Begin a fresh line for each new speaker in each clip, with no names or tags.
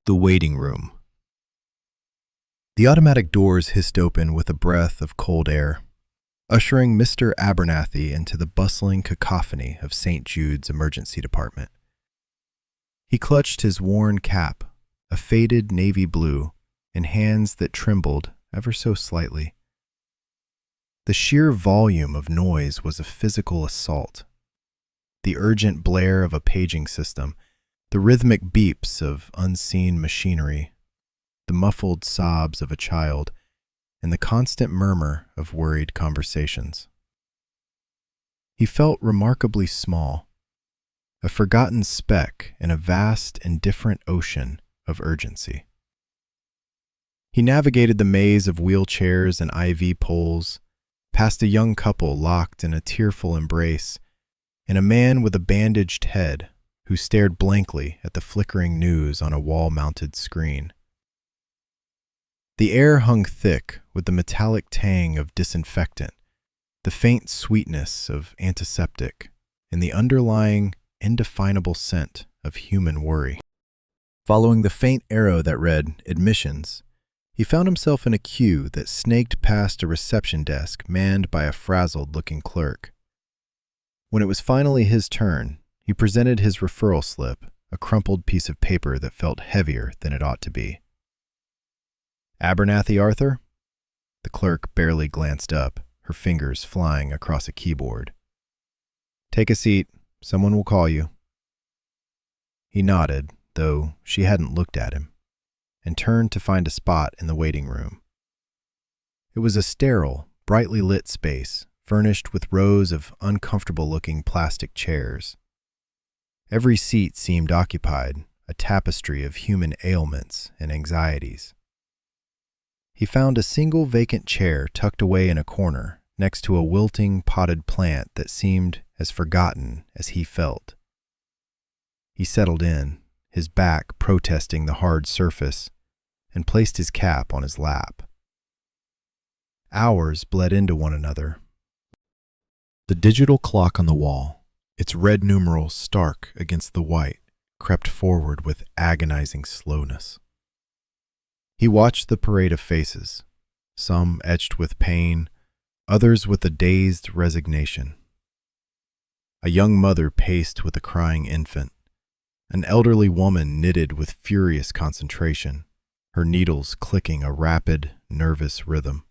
The waiting room. The automatic doors hissed open with a breath of cold air, ushering Mr. Abernathy into the bustling cacophony of St. Jude's emergency department. He clutched his worn cap, a faded navy blue, in hands that trembled ever so slightly. The sheer volume of noise was a physical assault. The urgent blare of a paging system, the rhythmic beeps of unseen machinery, the muffled sobs of a child, and the constant murmur of worried conversations. He felt remarkably small, a forgotten speck in a vast, indifferent ocean of urgency. He navigated the maze of wheelchairs and IV poles, past a young couple locked in a tearful embrace, and a man with a bandaged head who stared blankly at the flickering news on a wall-mounted screen. The air hung thick with the metallic tang of disinfectant, the faint sweetness of antiseptic, and the underlying, indefinable scent of human worry. Following the faint arrow that read admissions, he found himself in a queue that snaked past a reception desk manned by a frazzled-looking clerk. When it was finally his turn, he presented his referral slip, a crumpled piece of paper that felt heavier than it ought to be. Abernathy, Arthur? The clerk barely glanced up, her fingers flying across a keyboard. Take a seat. Someone will call you. He nodded, though she hadn't looked at him, and turned to find a spot in the waiting room. It was a sterile, brightly lit space, furnished with rows of uncomfortable-looking plastic chairs. Every seat seemed occupied, a tapestry of human ailments and anxieties. He found a single vacant chair tucked away in a corner next to a wilting potted plant that seemed as forgotten as he felt. He settled in, his back protesting the hard surface, and placed his cap on his lap. Hours bled into one another. The digital clock on the wall, its red numerals stark against the white, crept forward with agonizing slowness. He watched the parade of faces, some etched with pain, others with a dazed resignation. A young mother paced with a crying infant. An elderly woman knitted with furious concentration, her needles clicking a rapid, nervous rhythm.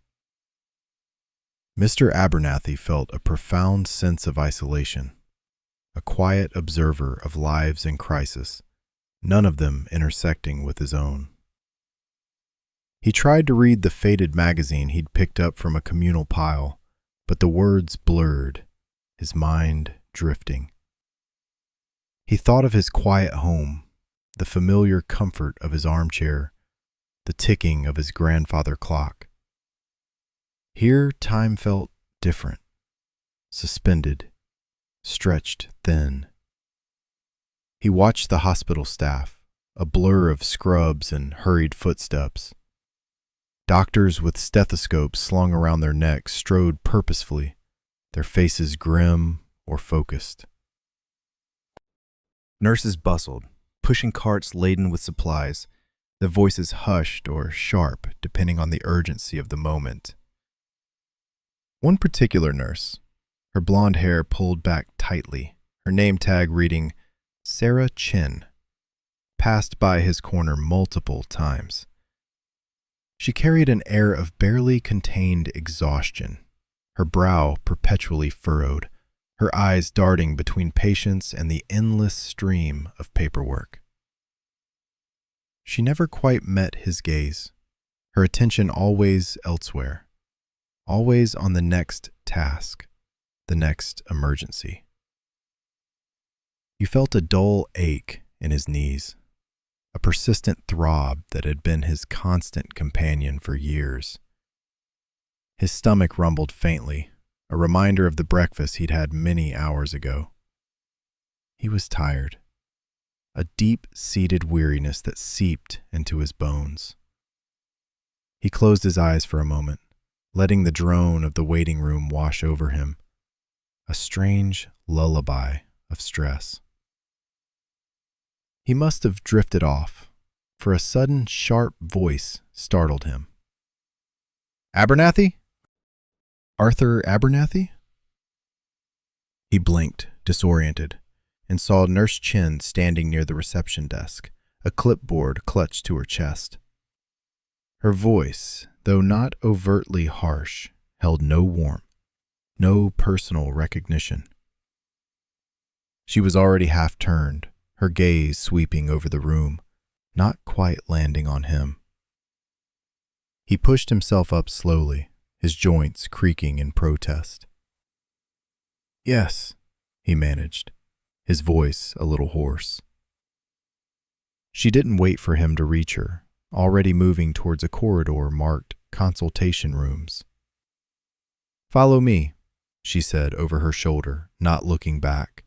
Mr. Abernathy felt a profound sense of isolation, a quiet observer of lives in crisis, none of them intersecting with his own. He tried to read the faded magazine he'd picked up from a communal pile, but the words blurred, his mind drifting. He thought of his quiet home, the familiar comfort of his armchair, the ticking of his grandfather clock. Here time felt different, suspended, stretched thin. He watched the hospital staff, a blur of scrubs and hurried footsteps. Doctors with stethoscopes slung around their necks strode purposefully, their faces grim or focused. Nurses bustled, pushing carts laden with supplies, their voices hushed or sharp depending on the urgency of the moment. One particular nurse, her blonde hair pulled back tightly, her name tag reading Sarah Chin, passed by his corner multiple times. She carried an air of barely contained exhaustion, her brow perpetually furrowed, her eyes darting between patients and the endless stream of paperwork. She never quite met his gaze, her attention always elsewhere, always on the next task, the next emergency. You felt a dull ache in his knees, a persistent throb that had been his constant companion for years. His stomach rumbled faintly, a reminder of the breakfast he'd had many hours ago. He was tired, a deep-seated weariness that seeped into his bones. He closed his eyes for a moment, letting the drone of the waiting room wash over him, a strange lullaby of stress. He must have drifted off, for a sudden, sharp voice startled him. "Abernathy? Arthur Abernathy?" He blinked, disoriented, and saw Nurse Chen standing near the reception desk, a clipboard clutched to her chest. Her voice, though not overtly harsh, held no warmth, no personal recognition. She was already half turned, her gaze sweeping over the room, not quite landing on him. He pushed himself up slowly, his joints creaking in protest. "Yes," he managed, his voice a little hoarse. She didn't wait for him to reach her, already moving towards a corridor marked consultation rooms. "Follow me," she said over her shoulder, not looking back,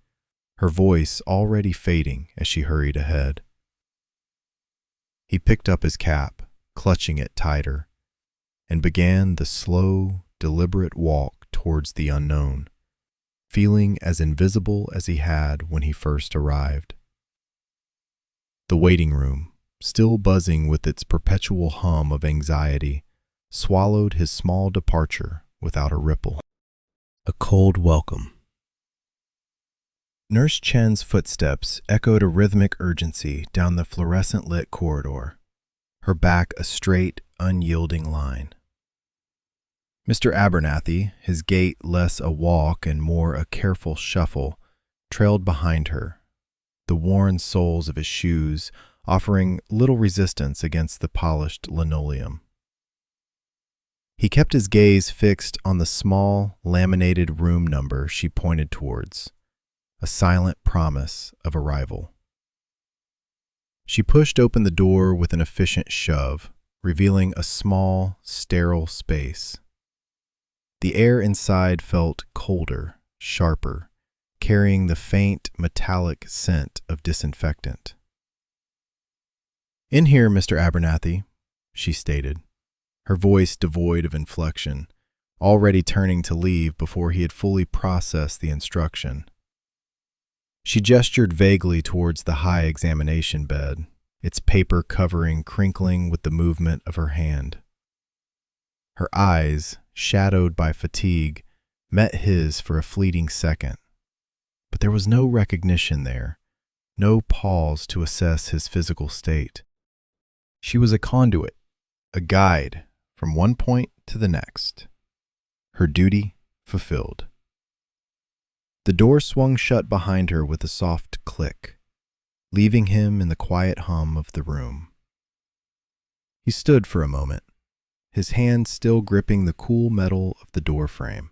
her voice already fading as she hurried ahead. He picked up his cap, clutching it tighter, and began the slow, deliberate walk towards the unknown, feeling as invisible as he had when he first arrived. The waiting room, still buzzing with its perpetual hum of anxiety, swallowed his small departure without a ripple. A cold welcome. Nurse Chen's footsteps echoed a rhythmic urgency down the fluorescent-lit corridor, her back a straight, unyielding line. Mr. Abernathy, his gait less a walk and more a careful shuffle, trailed behind her, the worn soles of his shoes offering little resistance against the polished linoleum. He kept his gaze fixed on the small, laminated room number she pointed towards, a silent promise of arrival. She pushed open the door with an efficient shove, revealing a small, sterile space. The air inside felt colder, sharper, carrying the faint, metallic scent of disinfectant. "In here, Mr. Abernathy," she stated, her voice devoid of inflection, already turning to leave before he had fully processed the instruction. She gestured vaguely towards the high examination bed, its paper covering crinkling with the movement of her hand. Her eyes, shadowed by fatigue, met his for a fleeting second, but there was no recognition there, no pause to assess his physical state. She was a conduit, a guide from one point to the next, her duty fulfilled. The door swung shut behind her with a soft click, leaving him in the quiet hum of the room. He stood for a moment, his hand still gripping the cool metal of the door frame,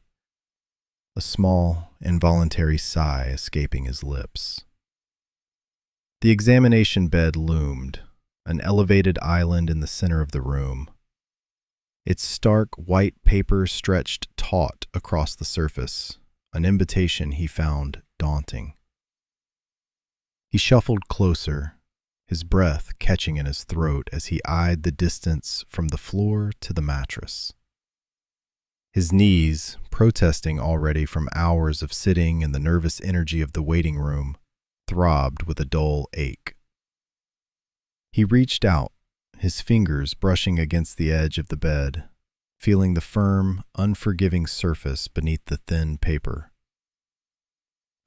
a small, involuntary sigh escaping his lips. The examination bed loomed, an elevated island in the center of the room. Its stark white paper stretched taut across the surface, an invitation he found daunting. He shuffled closer, his breath catching in his throat as he eyed the distance from the floor to the mattress. His knees, protesting already from hours of sitting and the nervous energy of the waiting room, throbbed with a dull ache. He reached out, his fingers brushing against the edge of the bed, feeling the firm, unforgiving surface beneath the thin paper.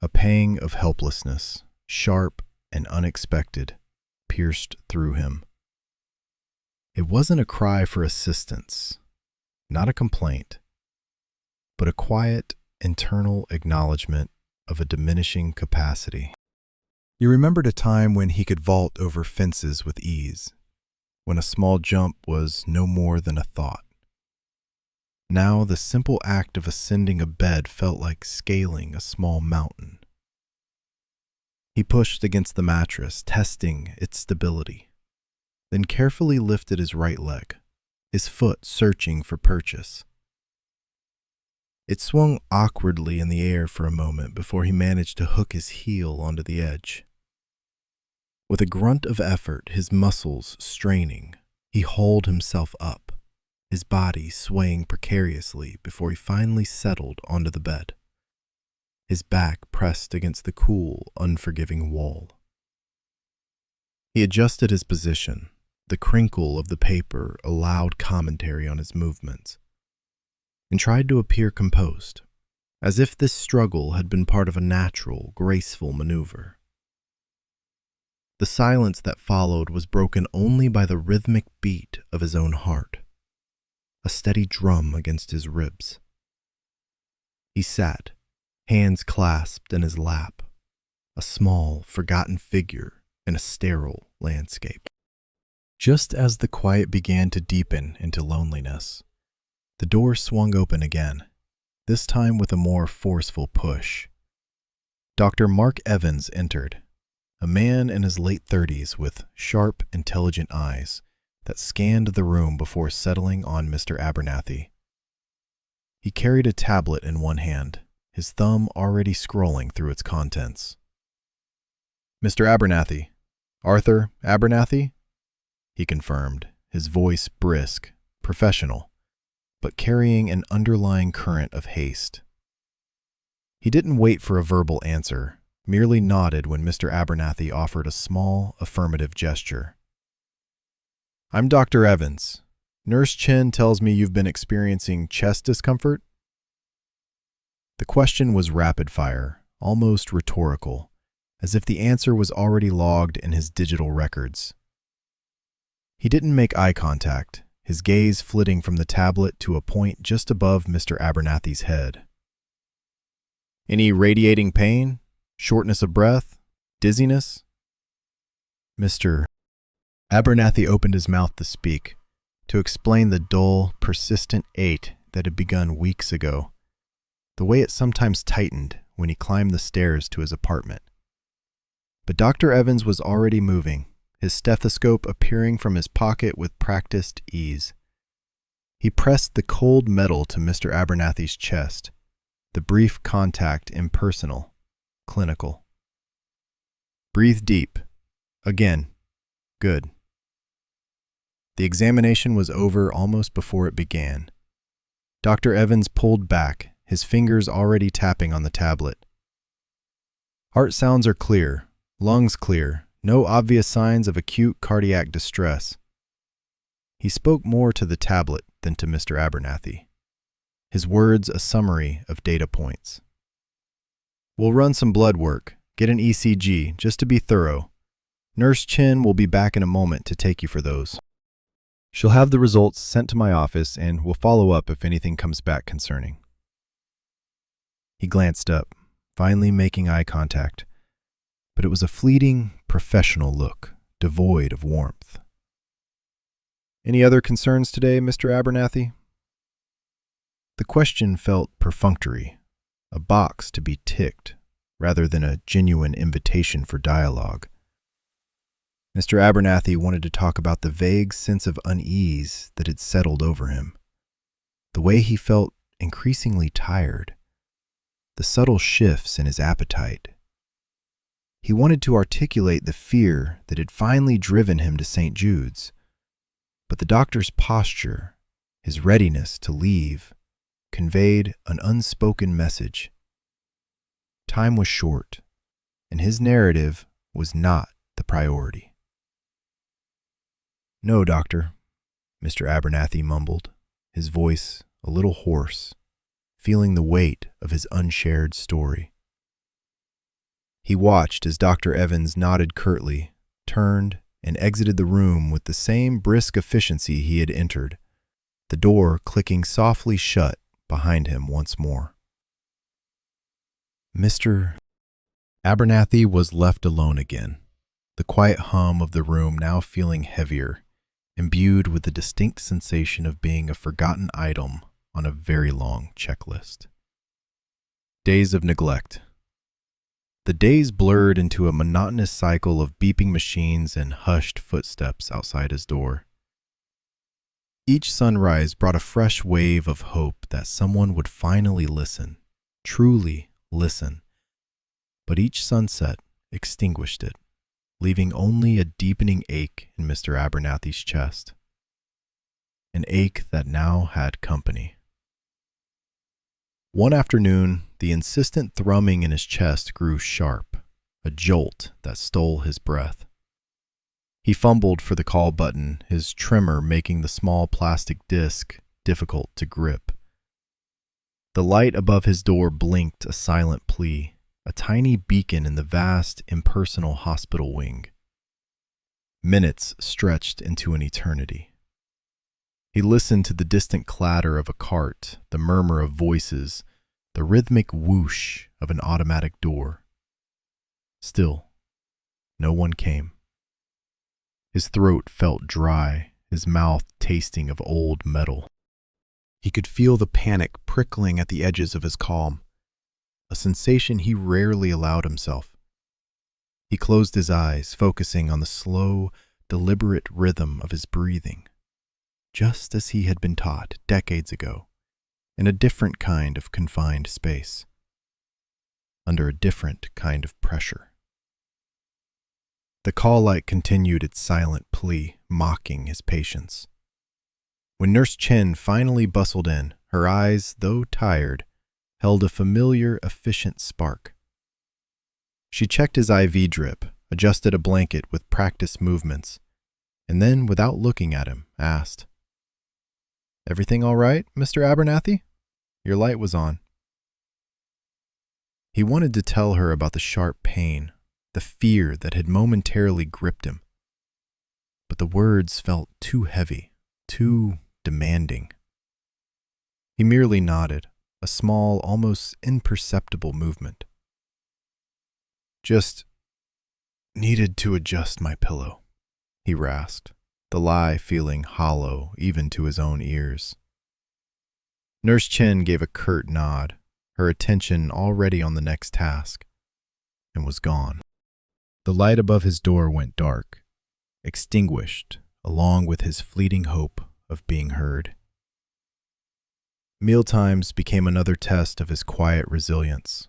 A pang of helplessness, sharp and unexpected, pierced through him. It wasn't a cry for assistance, not a complaint, but a quiet, internal acknowledgement of a diminishing capacity. He remembered a time when he could vault over fences with ease, when a small jump was no more than a thought. Now the simple act of ascending a bed felt like scaling a small mountain. He pushed against the mattress, testing its stability, then carefully lifted his right leg, his foot searching for purchase. It swung awkwardly in the air for a moment before he managed to hook his heel onto the edge. With a grunt of effort, his muscles straining, he hauled himself up, his body swaying precariously before he finally settled onto the bed, his back pressed against the cool, unforgiving wall. He adjusted his position, the crinkle of the paper a loud commentary on his movements, and tried to appear composed, as if this struggle had been part of a natural, graceful maneuver. The silence that followed was broken only by the rhythmic beat of his own heart, a steady drum against his ribs. He sat, hands clasped in his lap, a small, forgotten figure in a sterile landscape. Just as the quiet began to deepen into loneliness, the door swung open again, this time with a more forceful push. Dr. Mark Evans entered, a man in his late 30s with sharp, intelligent eyes that scanned the room before settling on Mr. Abernathy. He carried a tablet in one hand, his thumb already scrolling through its contents. "Mr. Abernathy, Arthur Abernathy?" he confirmed, his voice brisk, professional, but carrying an underlying current of haste. He didn't wait for a verbal answer, merely nodded when Mr. Abernathy offered a small, affirmative gesture. "I'm Dr. Evans. Nurse Chen tells me you've been experiencing chest discomfort?" The question was rapid fire, almost rhetorical, as if the answer was already logged in his digital records. He didn't make eye contact, his gaze flitting from the tablet to a point just above Mr. Abernathy's head. "Any radiating pain? Shortness of breath? Dizziness?" Mr. Abernathy opened his mouth to speak, to explain the dull, persistent ache that had begun weeks ago, the way it sometimes tightened when he climbed the stairs to his apartment. But Dr. Evans was already moving, his stethoscope appearing from his pocket with practiced ease. He pressed the cold metal to Mr. Abernathy's chest, the brief contact impersonal, clinical. "Breathe deep. Again. Good." The examination was over almost before it began. Dr. Evans pulled back, his fingers already tapping on the tablet. "Heart sounds are clear, lungs clear, no obvious signs of acute cardiac distress." He spoke more to the tablet than to Mr. Abernathy, his words a summary of data points. "We'll run some blood work, get an ECG, just to be thorough. Nurse Chen will be back in a moment to take you for those. She'll have the results sent to my office and we'll follow up if anything comes back concerning." He glanced up, finally making eye contact, but it was a fleeting, professional look, devoid of warmth. "Any other concerns today, Mr. Abernathy?" The question felt perfunctory, a box to be ticked, rather than a genuine invitation for dialogue. Mr. Abernathy wanted to talk about the vague sense of unease that had settled over him, the way he felt increasingly tired, the subtle shifts in his appetite. He wanted to articulate the fear that had finally driven him to St. Jude's, but the doctor's posture, his readiness to leave, conveyed an unspoken message. Time was short, and his narrative was not the priority. "No, doctor," Mr. Abernathy mumbled, his voice a little hoarse, feeling the weight of his unshared story. He watched as Dr. Evans nodded curtly, turned, and exited the room with the same brisk efficiency he had entered, the door clicking softly shut behind him once more. Mr. Abernathy was left alone again, the quiet hum of the room now feeling heavier, imbued with the distinct sensation of being a forgotten item on a very long checklist. Days of neglect. The days blurred into a monotonous cycle of beeping machines and hushed footsteps outside his door. Each sunrise brought a fresh wave of hope that someone would finally listen, truly listen. But each sunset extinguished it, leaving only a deepening ache in Mr. Abernathy's chest. An ache that now had company. One afternoon, the insistent thrumming in his chest grew sharp, a jolt that stole his breath. He fumbled for the call button, his tremor making the small plastic disc difficult to grip. The light above his door blinked a silent plea, a tiny beacon in the vast, impersonal hospital wing. Minutes stretched into an eternity. He listened to the distant clatter of a cart, the murmur of voices, the rhythmic whoosh of an automatic door. Still, no one came. His throat felt dry, his mouth tasting of old metal. He could feel the panic prickling at the edges of his calm, a sensation he rarely allowed himself. He closed his eyes, focusing on the slow, deliberate rhythm of his breathing, just as he had been taught decades ago, in a different kind of confined space, under a different kind of pressure. The call light continued its silent plea, mocking his patience. When Nurse Chen finally bustled in, her eyes, though tired, held a familiar, efficient spark. She checked his IV drip, adjusted a blanket with practiced movements, and then, without looking at him, asked, "Everything all right, Mr. Abernathy? Your light was on." He wanted to tell her about the sharp pain, the fear that had momentarily gripped him. But the words felt too heavy, too demanding. He merely nodded, a small, almost imperceptible movement. "Just needed to adjust my pillow," he rasped, the lie feeling hollow even to his own ears. Nurse Chen gave a curt nod, her attention already on the next task, and was gone. The light above his door went dark, extinguished, along with his fleeting hope of being heard. Mealtimes became another test of his quiet resilience.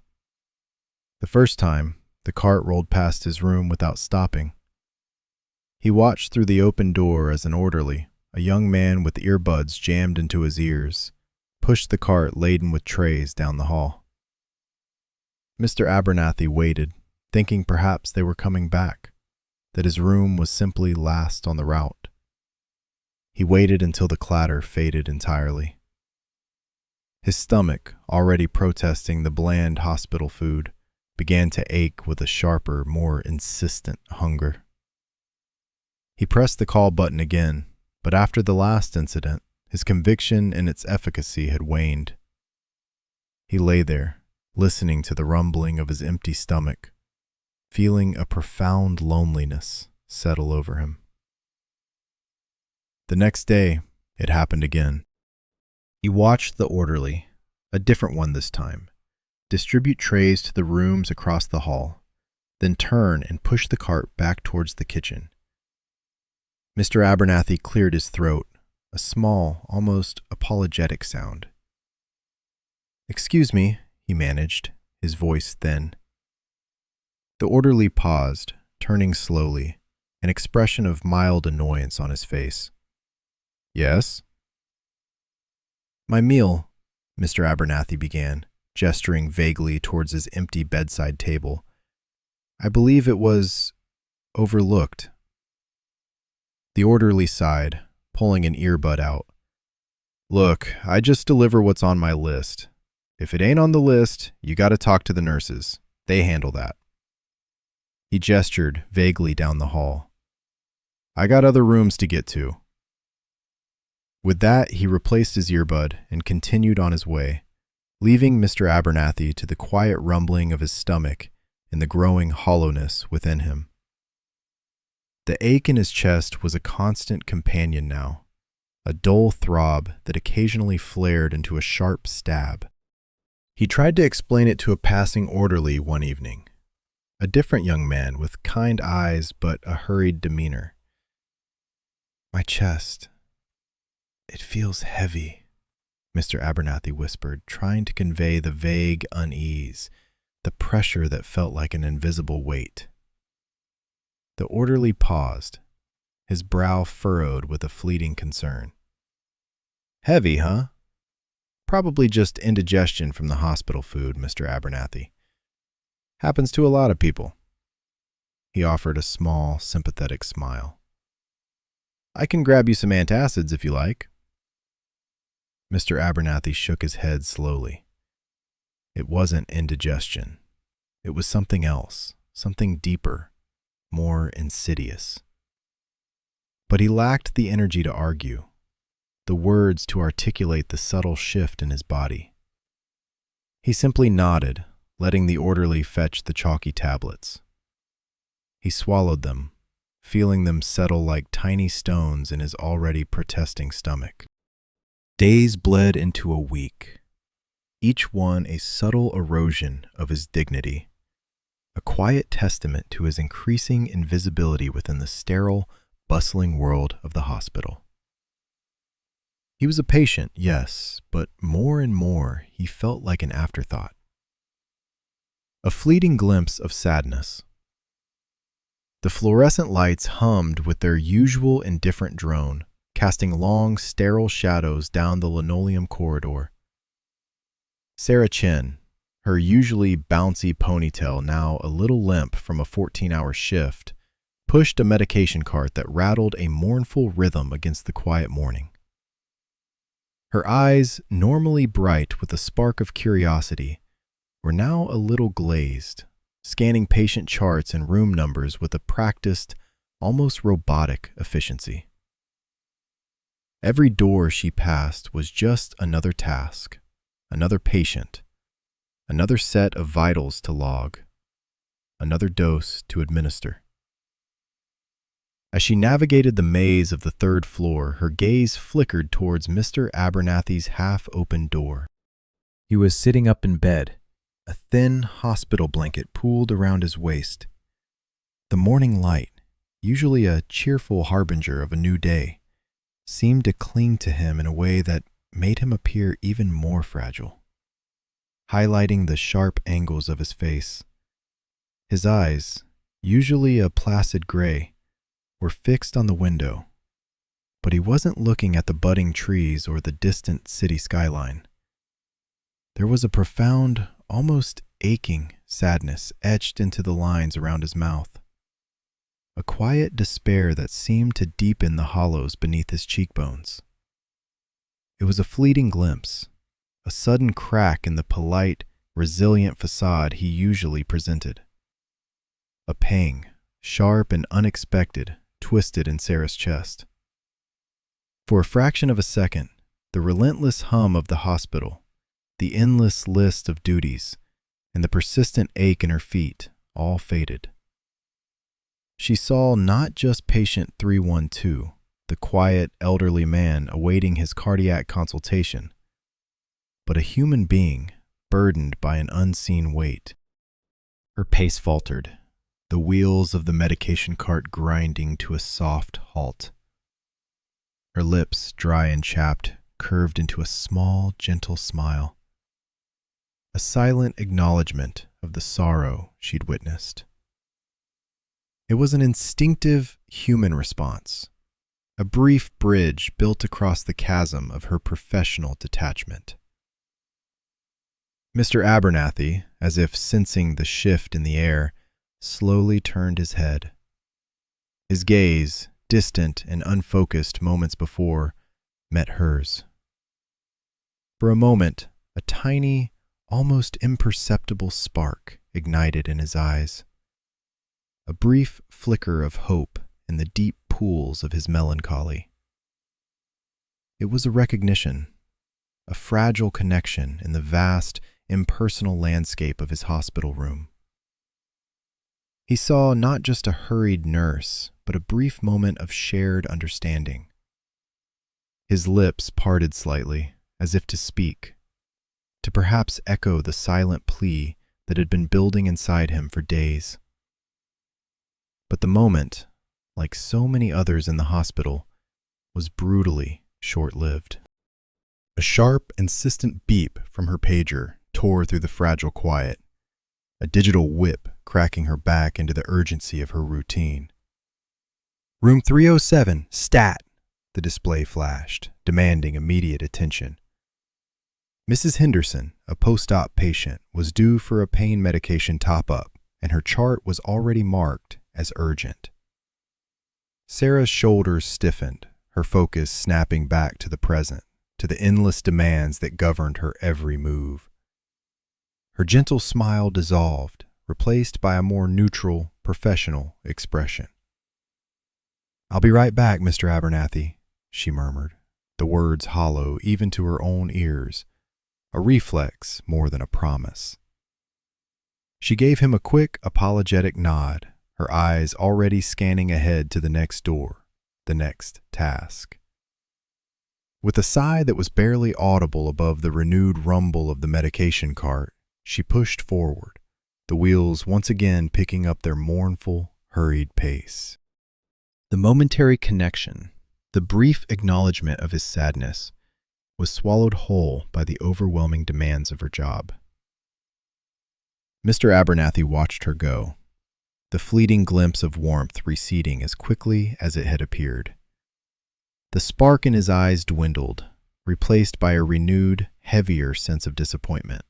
The first time, the cart rolled past his room without stopping. He watched through the open door as an orderly, a young man with earbuds jammed into his ears, pushed the cart laden with trays down the hall. Mr. Abernathy waited, thinking perhaps they were coming back, that his room was simply last on the route. He waited until the clatter faded entirely. His stomach, already protesting the bland hospital food, began to ache with a sharper, more insistent hunger. He pressed the call button again, but after the last incident, his conviction in its efficacy had waned. He lay there, listening to the rumbling of his empty stomach, feeling a profound loneliness settle over him. The next day, it happened again. He watched the orderly, a different one this time, distribute trays to the rooms across the hall, then turn and push the cart back towards the kitchen. Mr. Abernathy cleared his throat, a small, almost apologetic sound. "Excuse me," he managed, his voice thin. The orderly paused, turning slowly, an expression of mild annoyance on his face. "Yes?" "My meal," Mr. Abernathy began, gesturing vaguely towards his empty bedside table. "I believe it was overlooked." The orderly sighed, pulling an earbud out. "Look, I just deliver what's on my list. If it ain't on the list, you gotta talk to the nurses. They handle that." He gestured vaguely down the hall. "I got other rooms to get to." With that, he replaced his earbud and continued on his way, leaving Mr. Abernathy to the quiet rumbling of his stomach and the growing hollowness within him. The ache in his chest was a constant companion now, a dull throb that occasionally flared into a sharp stab. He tried to explain it to a passing orderly one evening, a different young man with kind eyes but a hurried demeanor. "My chest, it feels heavy," Mr. Abernathy whispered, trying to convey the vague unease, the pressure that felt like an invisible weight. The orderly paused, his brow furrowed with a fleeting concern. "Heavy, huh? Probably just indigestion from the hospital food, Mr. Abernathy. Happens to a lot of people." He offered a small, sympathetic smile. I can grab you some antacids if you like. Mr. Abernathy shook his head slowly. It wasn't indigestion. It was something else, something deeper, more insidious. But he lacked the energy to argue, the words to articulate the subtle shift in his body. He simply nodded, letting the orderly fetch the chalky tablets. He swallowed them, feeling them settle like tiny stones in his already protesting stomach. Days bled into a week, each one a subtle erosion of his dignity, a quiet testament to his increasing invisibility within the sterile, bustling world of the hospital. He was a patient, yes, but more and more he felt like an afterthought. A fleeting glimpse of sadness. The fluorescent lights hummed with their usual indifferent drone, casting long, sterile shadows down the linoleum corridor. Sarah Chin, her usually bouncy ponytail now a little limp from a 14-hour shift, pushed a medication cart that rattled a mournful rhythm against the quiet morning. Her eyes, normally bright with a spark of curiosity, were now a little glazed, scanning patient charts and room numbers with a practiced, almost robotic efficiency. Every door she passed was just another task, another patient, another set of vitals to log, another dose to administer. As she navigated the maze of the third floor, her gaze flickered towards Mr. Abernathy's half-open door. He was sitting up in bed, a thin hospital blanket pooled around his waist. The morning light, usually a cheerful harbinger of a new day, seemed to cling to him in a way that made him appear even more fragile, highlighting the sharp angles of his face. His eyes, usually a placid gray, were fixed on the window, but he wasn't looking at the budding trees or the distant city skyline. There was a profound, almost aching sadness etched into the lines around his mouth, a quiet despair that seemed to deepen the hollows beneath his cheekbones. It was a fleeting glimpse, a sudden crack in the polite, resilient facade he usually presented. A pang, sharp and unexpected, twisted in Sarah's chest. For a fraction of a second, the relentless hum of the hospital, the endless list of duties, and the persistent ache in her feet all faded. She saw not just patient 312, the quiet, elderly man awaiting his cardiac consultation, but a human being burdened by an unseen weight. Her pace faltered, the wheels of the medication cart grinding to a soft halt. Her lips, dry and chapped, curved into a small, gentle smile, a silent acknowledgement of the sorrow she'd witnessed. It was an instinctive human response, a brief bridge built across the chasm of her professional detachment. Mr. Abernathy, as if sensing the shift in the air, slowly turned his head. His gaze, distant and unfocused moments before, met hers. For a moment, a tiny, almost imperceptible spark ignited in his eyes. A brief flicker of hope in the deep pools of his melancholy. It was a recognition, a fragile connection in the vast, impersonal landscape of his hospital room. He saw not just a hurried nurse, but a brief moment of shared understanding. His lips parted slightly, as if to speak, to perhaps echo the silent plea that had been building inside him for days. But the moment, like so many others in the hospital, was brutally short-lived. A sharp, insistent beep from her pager tore through the fragile quiet, a digital whip cracking her back into the urgency of her routine. "Room 307, stat," the display flashed, demanding immediate attention. Mrs. Henderson, a post-op patient, was due for a pain medication top-up, and her chart was already marked as urgent. Sarah's shoulders stiffened, her focus snapping back to the present, to the endless demands that governed her every move. Her gentle smile dissolved, replaced by a more neutral, professional expression. "I'll be right back, Mr. Abernathy," she murmured, the words hollow even to her own ears, a reflex more than a promise. She gave him a quick, apologetic nod, her eyes already scanning ahead to the next door, the next task. With a sigh that was barely audible above the renewed rumble of the medication cart, she pushed forward, the wheels once again picking up their mournful, hurried pace. The momentary connection, the brief acknowledgement of his sadness, was swallowed whole by the overwhelming demands of her job. Mr. Abernathy watched her go, the fleeting glimpse of warmth receding as quickly as it had appeared. The spark in his eyes dwindled, replaced by a renewed, heavier sense of disappointment.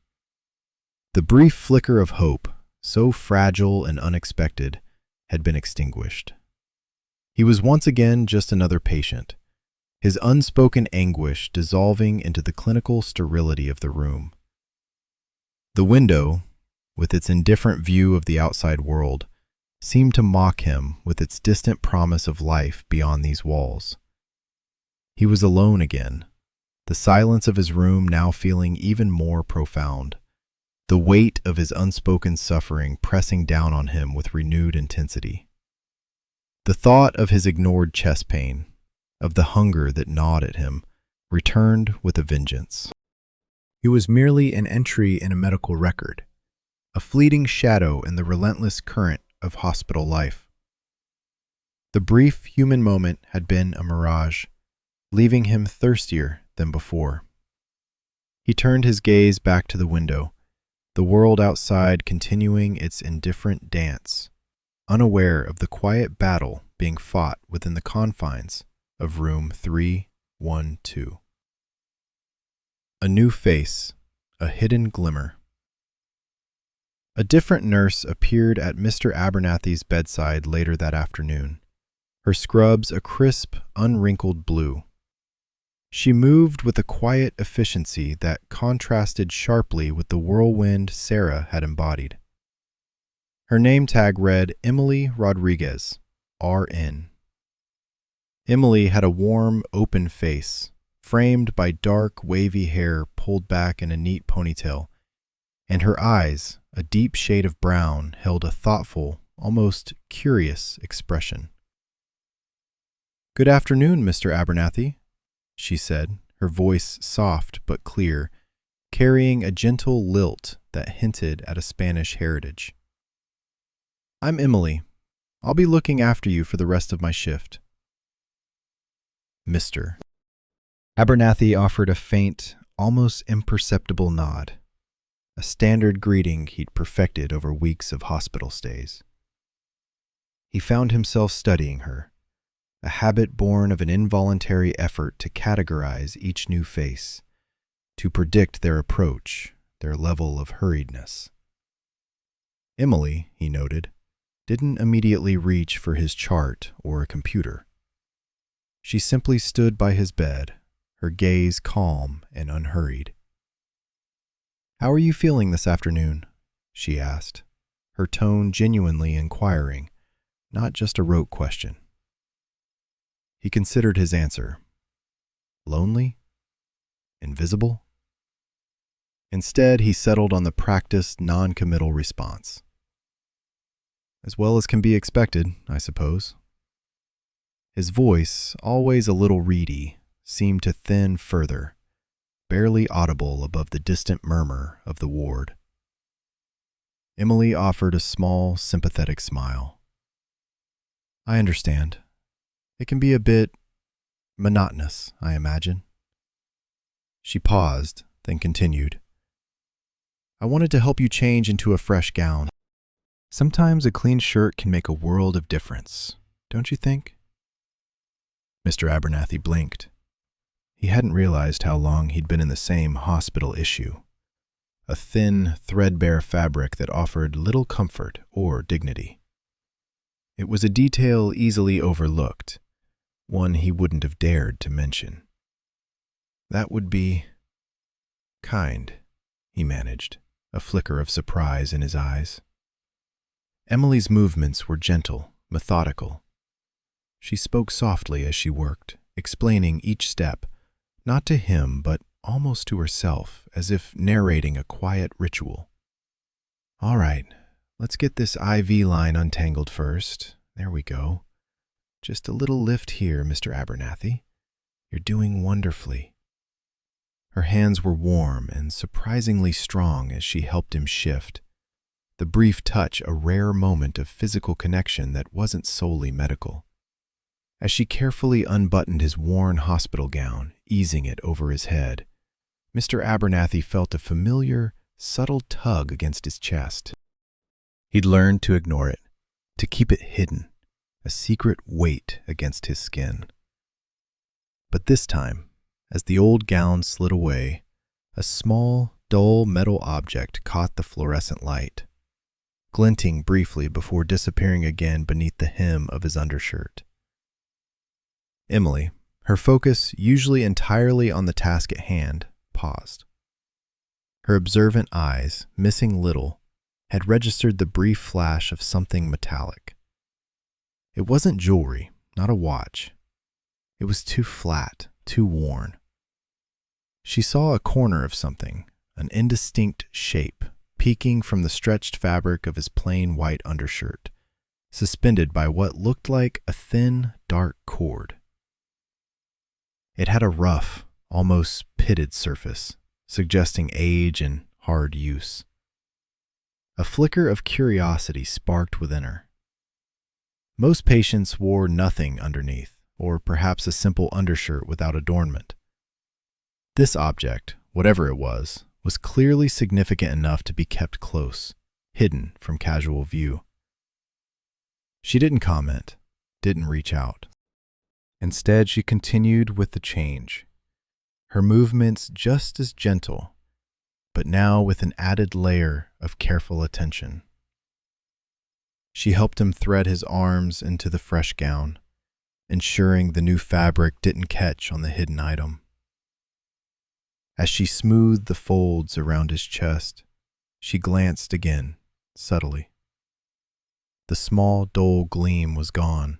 The brief flicker of hope, so fragile and unexpected, had been extinguished. He was once again just another patient, his unspoken anguish dissolving into the clinical sterility of the room. The window, with its indifferent view of the outside world, seemed to mock him with its distant promise of life beyond these walls. He was alone again, the silence of his room now feeling even more profound, the weight of his unspoken suffering pressing down on him with renewed intensity. The thought of his ignored chest pain, of the hunger that gnawed at him, returned with a vengeance. He was merely an entry in a medical record, a fleeting shadow in the relentless current of hospital life. The brief human moment had been a mirage, leaving him thirstier than before. He turned his gaze back to the window, the world outside continuing its indifferent dance, unaware of the quiet battle being fought within the confines of room 312. A new face, a hidden glimmer. A different nurse appeared at Mr. Abernathy's bedside later that afternoon, her scrubs a crisp, unwrinkled blue. She moved with a quiet efficiency that contrasted sharply with the whirlwind Sarah had embodied. Her name tag read Emily Rodriguez, RN. Emily had a warm, open face, framed by dark, wavy hair pulled back in a neat ponytail, and her eyes, a deep shade of brown, held a thoughtful, almost curious expression. "Good afternoon, Mr. Abernathy," she said, her voice soft but clear, carrying a gentle lilt that hinted at a Spanish heritage. "I'm Emily. I'll be looking after you for the rest of my shift." Mr. Abernathy offered a faint, almost imperceptible nod, a standard greeting he'd perfected over weeks of hospital stays. He found himself studying her, a habit born of an involuntary effort to categorize each new face, to predict their approach, their level of hurriedness. Emily, he noted, didn't immediately reach for his chart or a computer. She simply stood by his bed, her gaze calm and unhurried. "How are you feeling this afternoon?" she asked, her tone genuinely inquiring, not just a rote question. He considered his answer. Lonely? Invisible? Instead, he settled on the practiced, non-committal response. "As well as can be expected, I suppose." His voice, always a little reedy, seemed to thin further, barely audible above the distant murmur of the ward. Emily offered a small, sympathetic smile. "I understand. It can be a bit monotonous, I imagine." She paused, then continued. "I wanted to help you change into a fresh gown. Sometimes a clean shirt can make a world of difference, don't you think?" Mr. Abernathy blinked. He hadn't realized how long he'd been in the same hospital issue, a thin, threadbare fabric that offered little comfort or dignity. It was a detail easily overlooked, one he wouldn't have dared to mention. "That would be kind," he managed, a flicker of surprise in his eyes. Emily's movements were gentle, methodical. She spoke softly as she worked, explaining each step, not to him but almost to herself, as if narrating a quiet ritual. "All right, let's get this IV line untangled first. There we go. Just a little lift here, Mr. Abernathy. You're doing wonderfully." Her hands were warm and surprisingly strong as she helped him shift, the brief touch a rare moment of physical connection that wasn't solely medical. As she carefully unbuttoned his worn hospital gown, easing it over his head, Mr. Abernathy felt a familiar, subtle tug against his chest. He'd learned to ignore it, to keep it hidden, a secret weight against his skin. But this time, as the old gown slid away, a small, dull metal object caught the fluorescent light, glinting briefly before disappearing again beneath the hem of his undershirt. Emily, her focus usually entirely on the task at hand, paused. Her observant eyes, missing little, had registered the brief flash of something metallic. It wasn't jewelry, not a watch. It was too flat, too worn. She saw a corner of something, an indistinct shape, peeking from the stretched fabric of his plain white undershirt, suspended by what looked like a thin, dark cord. It had a rough, almost pitted surface, suggesting age and hard use. A flicker of curiosity sparked within her. Most patients wore nothing underneath, or perhaps a simple undershirt without adornment. This object, whatever it was clearly significant enough to be kept close, hidden from casual view. She didn't comment, didn't reach out. Instead, she continued with the change, her movements just as gentle, but now with an added layer of careful attention. She helped him thread his arms into the fresh gown, ensuring the new fabric didn't catch on the hidden item. As she smoothed the folds around his chest, she glanced again, subtly. The small, dull gleam was gone,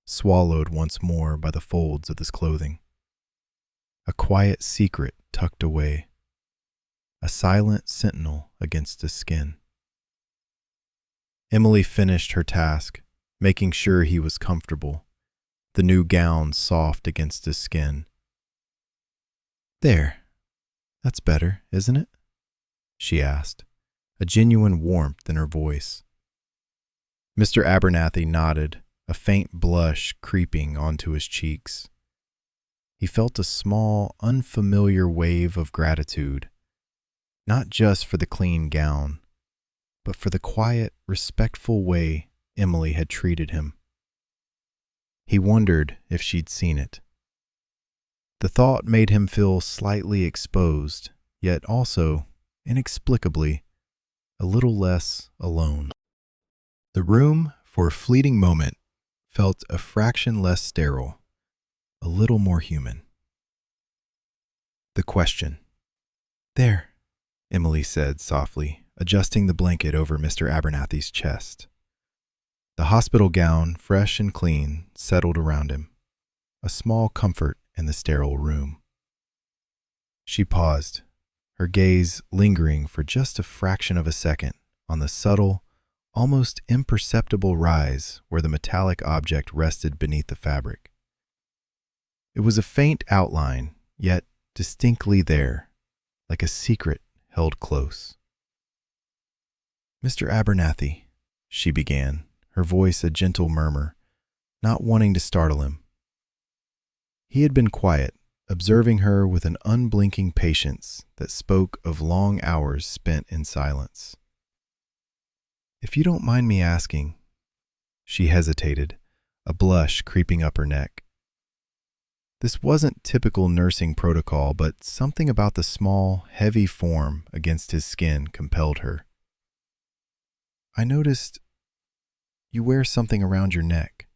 swallowed once more by the folds of his clothing. A quiet secret tucked away, a silent sentinel against his skin. Emily finished her task, making sure he was comfortable, the new gown soft against his skin. "There, that's better, isn't it?" she asked, a genuine warmth in her voice. Mr. Abernathy nodded, a faint blush creeping onto his cheeks. He felt a small, unfamiliar wave of gratitude, not just for the clean gown, but for the quiet, respectful way Emily had treated him. He wondered if she'd seen it. The thought made him feel slightly exposed, yet also, inexplicably, a little less alone. The room, for a fleeting moment, felt a fraction less sterile, a little more human. The question. "There," Emily said softly, adjusting the blanket over Mr. Abernathy's chest. The hospital gown, fresh and clean, settled around him, a small comfort in the sterile room. She paused, her gaze lingering for just a fraction of a second on the subtle, almost imperceptible rise where the metallic object rested beneath the fabric. It was a faint outline, yet distinctly there, like a secret held close. "Mr. Abernathy," she began, her voice a gentle murmur, not wanting to startle him. He had been quiet, observing her with an unblinking patience that spoke of long hours spent in silence. "If you don't mind me asking," she hesitated, a blush creeping up her neck. This wasn't typical nursing protocol, but something about the small, heavy form against his skin compelled her. "I noticed You wear something around your neck."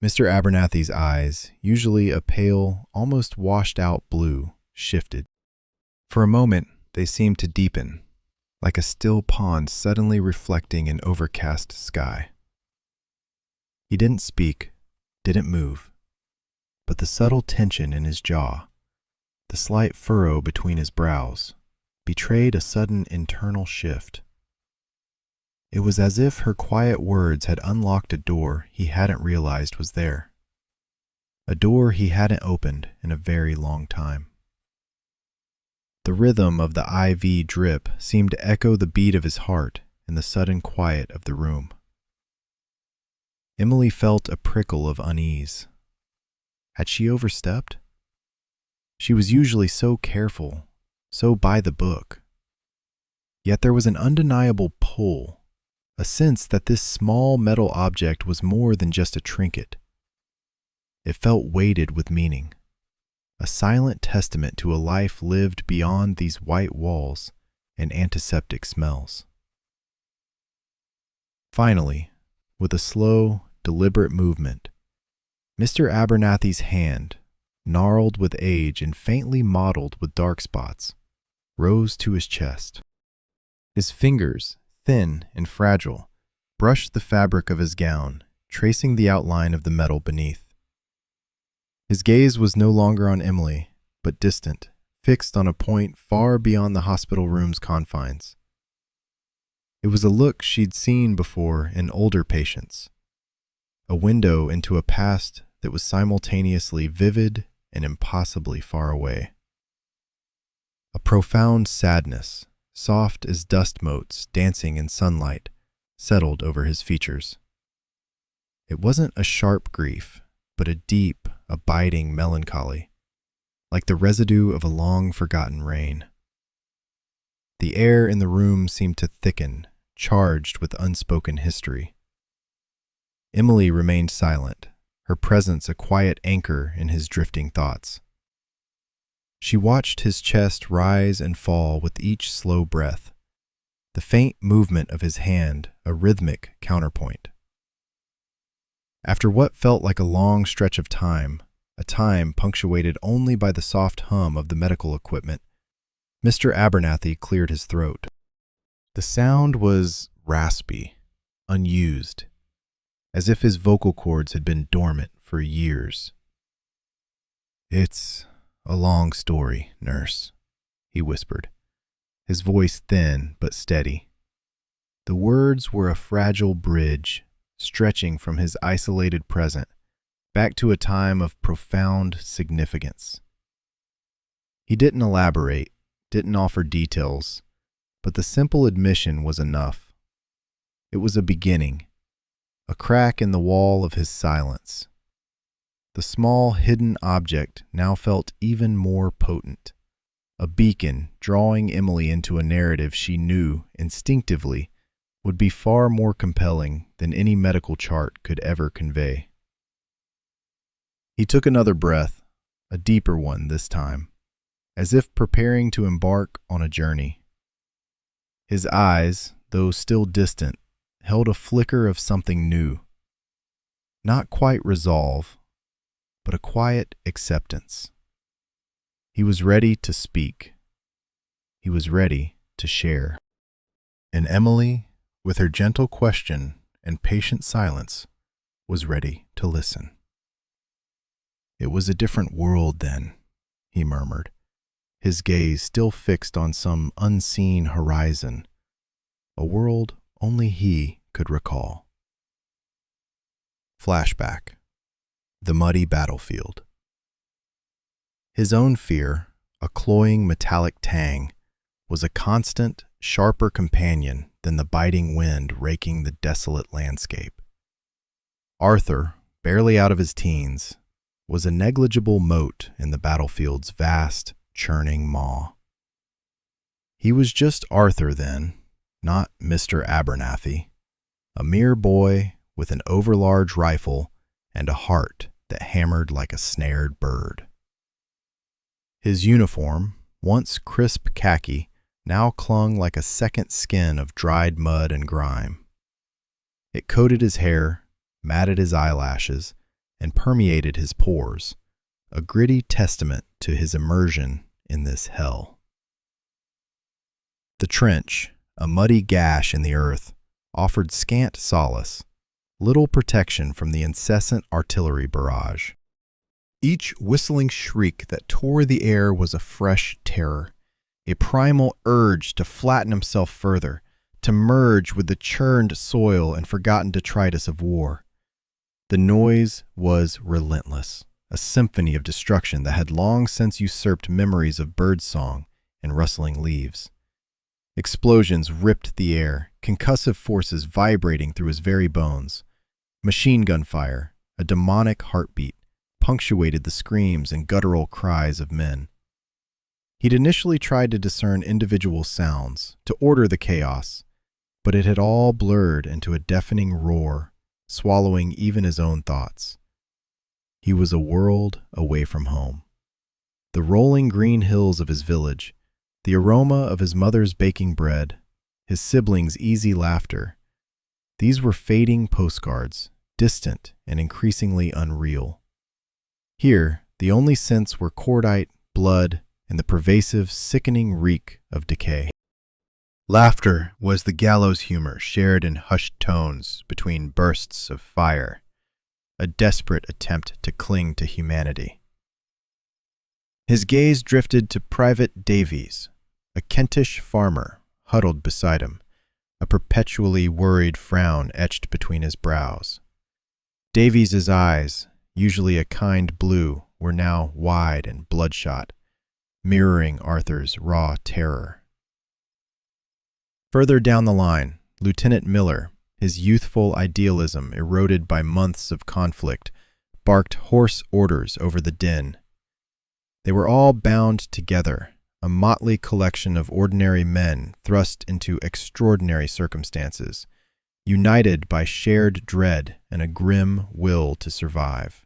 Mr. Abernathy's eyes, usually a pale, almost washed-out blue, shifted. For a moment, they seemed to deepen, like a still pond suddenly reflecting an overcast sky. He didn't speak, didn't move, but the subtle tension in his jaw, the slight furrow between his brows, betrayed a sudden internal shift. It was as if her quiet words had unlocked a door he hadn't realized was there, a door he hadn't opened in a very long time. The rhythm of the IV drip seemed to echo the beat of his heart in the sudden quiet of the room. Emily felt a prickle of unease. Had she overstepped? She was usually so careful, so by the book. Yet there was an undeniable pull, a sense that this small metal object was more than just a trinket. It felt weighted with meaning, a silent testament to a life lived beyond these white walls and antiseptic smells. Finally, with a slow, deliberate movement, Mr. Abernathy's hand, gnarled with age and faintly mottled with dark spots, rose to his chest. His fingers, thin and fragile, brushed the fabric of his gown, tracing the outline of the metal beneath. His gaze was no longer on Emily, but distant, fixed on a point far beyond the hospital room's confines. It was a look she'd seen before in older patients, a window into a past that was simultaneously vivid and impossibly far away. A profound sadness, soft as dust motes dancing in sunlight, settled over his features. It wasn't a sharp grief, but a deep, abiding melancholy, like the residue of a long-forgotten rain. The air in the room seemed to thicken, charged with unspoken history. Emily remained silent, her presence a quiet anchor in his drifting thoughts. She watched his chest rise and fall with each slow breath, the faint movement of his hand a rhythmic counterpoint. After what felt like a long stretch of time, a time punctuated only by the soft hum of the medical equipment, Mr. Abernathy cleared his throat. The sound was raspy, unused, as if his vocal cords had been dormant for years. "It's a long story, nurse," he whispered, his voice thin but steady. The words were a fragile bridge, stretching from his isolated present back to a time of profound significance. He didn't elaborate, didn't offer details, but the simple admission was enough. It was a beginning, a crack in the wall of his silence. The small hidden object now felt even more potent, a beacon drawing Emily into a narrative she knew instinctively would be far more compelling than any medical chart could ever convey. He took another breath, a deeper one this time, as if preparing to embark on a journey. His eyes, though still distant, held a flicker of something new. Not quite resolve, but a quiet acceptance. He was ready to speak. He was ready to share. And Emily, with her gentle question and patient silence, was ready to listen. "It was a different world then," he murmured, his gaze still fixed on some unseen horizon, a world only he could recall. Flashback. The muddy battlefield. His own fear, a cloying metallic tang, was a constant, sharper companion than the biting wind raking the desolate landscape. Arthur, barely out of his teens, was a negligible mote in the battlefield's vast, churning maw. He was just Arthur then, not Mr. Abernathy, a mere boy with an overlarge rifle and a heart that hammered like a snared bird. His uniform, once crisp khaki, now clung like a second skin of dried mud and grime. It coated his hair, matted his eyelashes, and permeated his pores, a gritty testament to his immersion in this hell. The trench, a muddy gash in the earth, offered scant solace, little protection from the incessant artillery barrage. Each whistling shriek that tore the air was a fresh terror, a primal urge to flatten himself further, to merge with the churned soil and forgotten detritus of war. The noise was relentless, a symphony of destruction that had long since usurped memories of birdsong and rustling leaves. Explosions ripped the air, concussive forces vibrating through his very bones. Machine gun fire, a demonic heartbeat, punctuated the screams and guttural cries of men. He'd initially tried to discern individual sounds, to order the chaos, but it had all blurred into a deafening roar, swallowing even his own thoughts. He was a world away from home. The rolling green hills of his village, the aroma of his mother's baking bread, his siblings' easy laughter, these were fading postcards, distant and increasingly unreal. Here, the only scents were cordite, blood, and the pervasive, sickening reek of decay. Laughter was the gallows humor shared in hushed tones between bursts of fire, a desperate attempt to cling to humanity. His gaze drifted to Private Davies, a Kentish farmer huddled beside him, a perpetually worried frown etched between his brows. Davies's eyes, usually a kind blue, were now wide and bloodshot, mirroring Arthur's raw terror. Further down the line, Lieutenant Miller, his youthful idealism eroded by months of conflict, barked hoarse orders over the din. They were all bound together, a motley collection of ordinary men thrust into extraordinary circumstances, united by shared dread and a grim will to survive.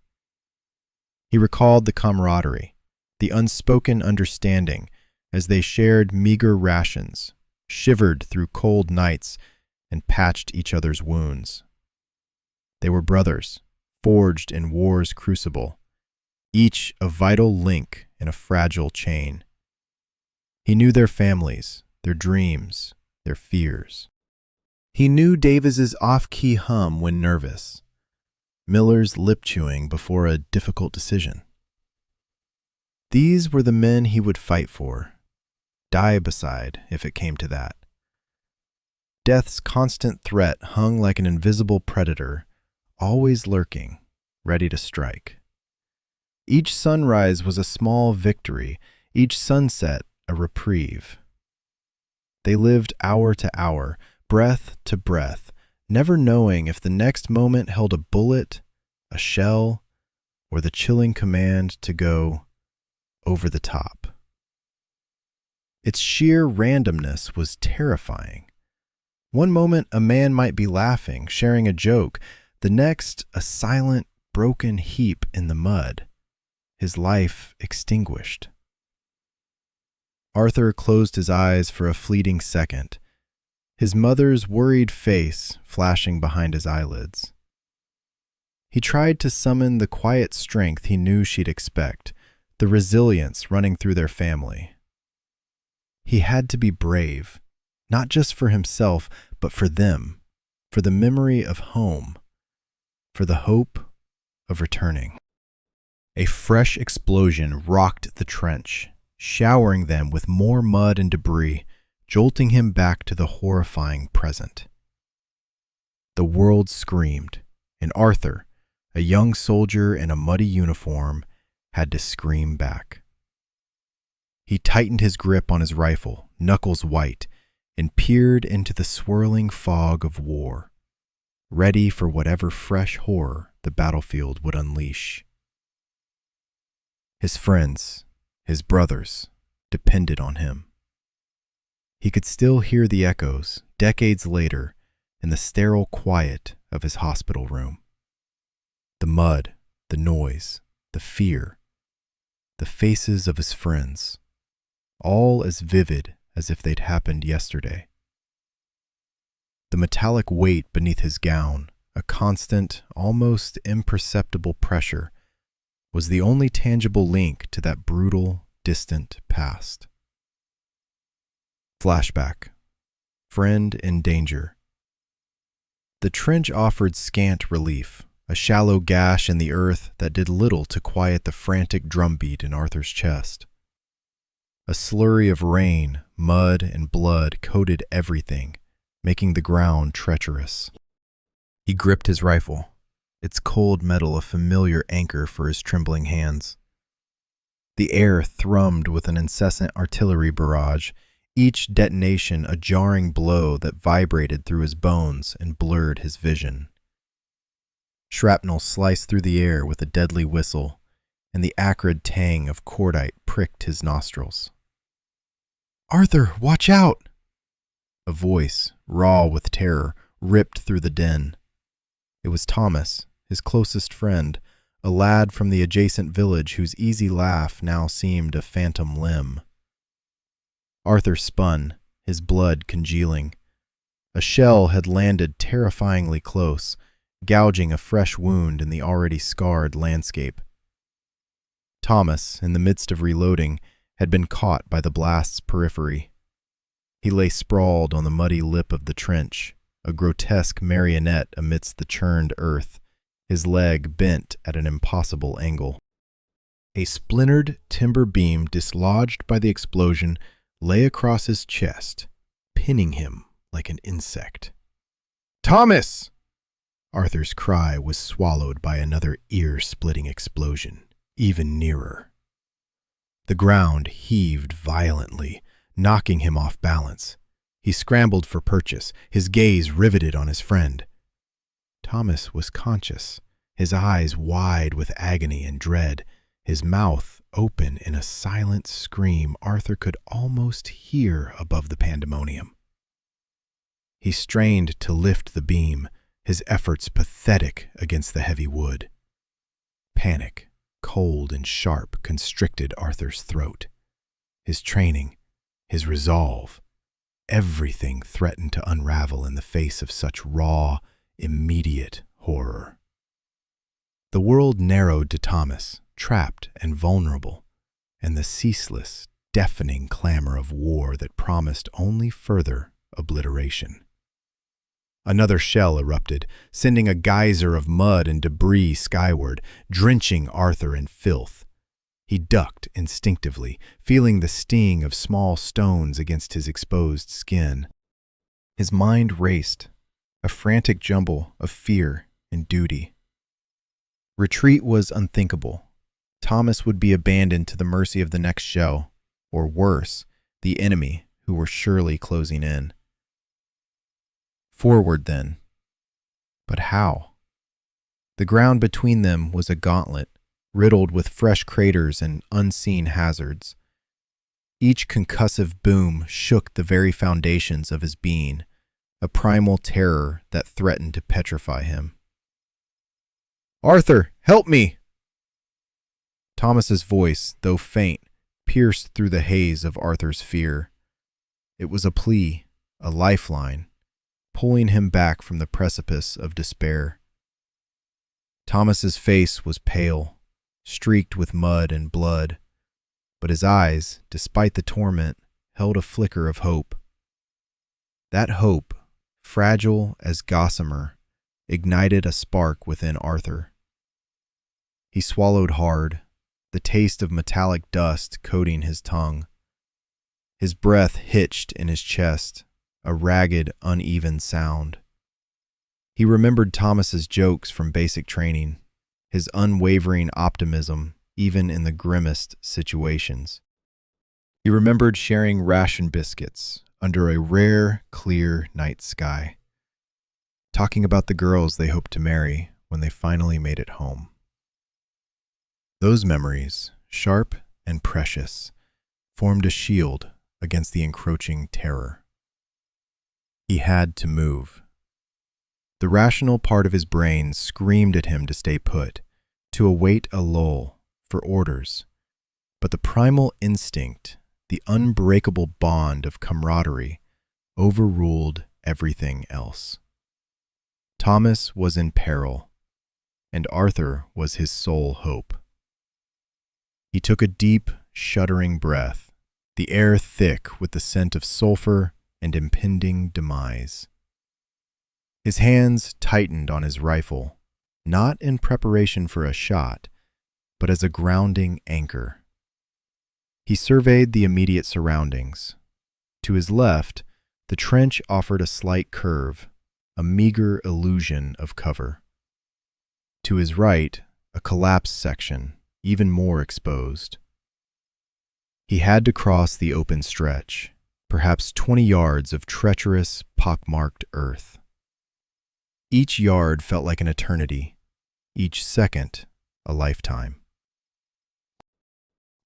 He recalled the camaraderie, the unspoken understanding as they shared meager rations, shivered through cold nights, and patched each other's wounds. They were brothers, forged in war's crucible, each a vital link in a fragile chain. He knew their families, their dreams, their fears. He knew Davis's off-key hum when nervous, Miller's lip-chewing before a difficult decision. These were the men he would fight for, die beside if it came to that. Death's constant threat hung like an invisible predator, always lurking, ready to strike. Each sunrise was a small victory, each sunset a reprieve. They lived hour to hour, breath to breath, never knowing if the next moment held a bullet, a shell, or the chilling command to go over the top. Its sheer randomness was terrifying. One moment a man might be laughing, sharing a joke, the next a silent, broken heap in the mud, his life extinguished. Arthur closed his eyes for a fleeting second, his mother's worried face flashing behind his eyelids. He tried to summon the quiet strength he knew she'd expect, the resilience running through their family. He had to be brave, not just for himself, but for them, for the memory of home, for the hope of returning. A fresh explosion rocked the trench, showering them with more mud and debris, jolting him back to the horrifying present. The world screamed, and Arthur, a young soldier in a muddy uniform, had to scream back. He tightened his grip on his rifle, knuckles white, and peered into the swirling fog of war, ready for whatever fresh horror the battlefield would unleash. His friends, his brothers, depended on him. He could still hear the echoes, decades later, in the sterile quiet of his hospital room. The mud, the noise, the fear, the faces of his friends, all as vivid as if they'd happened yesterday. The metallic weight beneath his gown, a constant, almost imperceptible pressure, was the only tangible link to that brutal, distant past. Flashback. Friend in danger. The trench offered scant relief, a shallow gash in the earth that did little to quiet the frantic drumbeat in Arthur's chest. A slurry of rain, mud, and blood coated everything, making the ground treacherous. He gripped his rifle, its cold metal a familiar anchor for his trembling hands. The air thrummed with an incessant artillery barrage, each detonation a jarring blow that vibrated through his bones and blurred his vision. Shrapnel sliced through the air with a deadly whistle, and the acrid tang of cordite pricked his nostrils. "Arthur, watch out!" A voice, raw with terror, ripped through the din. It was Thomas, his closest friend, a lad from the adjacent village whose easy laugh now seemed a phantom limb. Arthur spun, his blood congealing. A shell had landed terrifyingly close, gouging a fresh wound in the already scarred landscape. Thomas, in the midst of reloading, had been caught by the blast's periphery. He lay sprawled on the muddy lip of the trench, a grotesque marionette amidst the churned earth, his leg bent at an impossible angle. A splintered timber beam dislodged by the explosion lay across his chest, pinning him like an insect. "Thomas!" Arthur's cry was swallowed by another ear-splitting explosion, even nearer. The ground heaved violently, knocking him off balance. He scrambled for purchase, his gaze riveted on his friend. Thomas was conscious, his eyes wide with agony and dread, his mouth open in a silent scream Arthur could almost hear above the pandemonium. He strained to lift the beam, his efforts pathetic against the heavy wood. Panic, cold and sharp, constricted Arthur's throat. His training, his resolve, everything threatened to unravel in the face of such raw, immediate horror. The world narrowed to Thomas, trapped and vulnerable, and the ceaseless, deafening clamor of war that promised only further obliteration. Another shell erupted, sending a geyser of mud and debris skyward, drenching Arthur in filth. He ducked instinctively, feeling the sting of small stones against his exposed skin. His mind raced, a frantic jumble of fear and duty. Retreat was unthinkable. Thomas would be abandoned to the mercy of the next shell, or worse, the enemy who were surely closing in. Forward, then. But how? The ground between them was a gauntlet, riddled with fresh craters and unseen hazards. Each concussive boom shook the very foundations of his being, a primal terror that threatened to petrify him. "Arthur, help me!" Thomas's voice, though faint, pierced through the haze of Arthur's fear. It was a plea, a lifeline, pulling him back from the precipice of despair. Thomas's face was pale, streaked with mud and blood, but his eyes, despite the torment, held a flicker of hope. That hope, fragile as gossamer, ignited a spark within Arthur. He swallowed hard, the taste of metallic dust coating his tongue. His breath hitched in his chest, a ragged, uneven sound. He remembered Thomas's jokes from basic training, his unwavering optimism even in the grimmest situations. He remembered sharing ration biscuits under a rare, clear night sky, talking about the girls they hoped to marry when they finally made it home. Those memories, sharp and precious, formed a shield against the encroaching terror. He had to move. The rational part of his brain screamed at him to stay put, to await a lull, for orders. But the primal instinct, the unbreakable bond of camaraderie, overruled everything else. Thomas was in peril, and Arthur was his sole hope. He took a deep, shuddering breath, the air thick with the scent of sulfur and impending demise. His hands tightened on his rifle, not in preparation for a shot, but as a grounding anchor. He surveyed the immediate surroundings. To his left, the trench offered a slight curve, a meager illusion of cover. To his right, a collapsed section, even more exposed. He had to cross the open stretch, perhaps 20 yards of treacherous, pockmarked earth. Each yard felt like an eternity, each second a lifetime.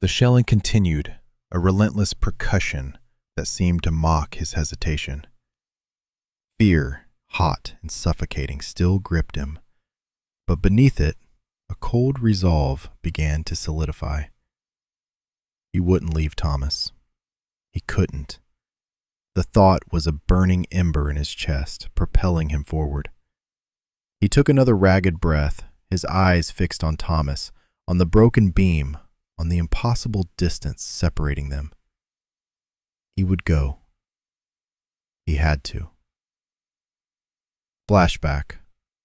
The shelling continued, a relentless percussion that seemed to mock his hesitation. Fear, hot and suffocating, still gripped him, but beneath it, a cold resolve began to solidify. He wouldn't leave Thomas. He couldn't. The thought was a burning ember in his chest, propelling him forward. He took another ragged breath, his eyes fixed on Thomas, on the broken beam, on the impossible distance separating them. He would go. He had to. Flashback,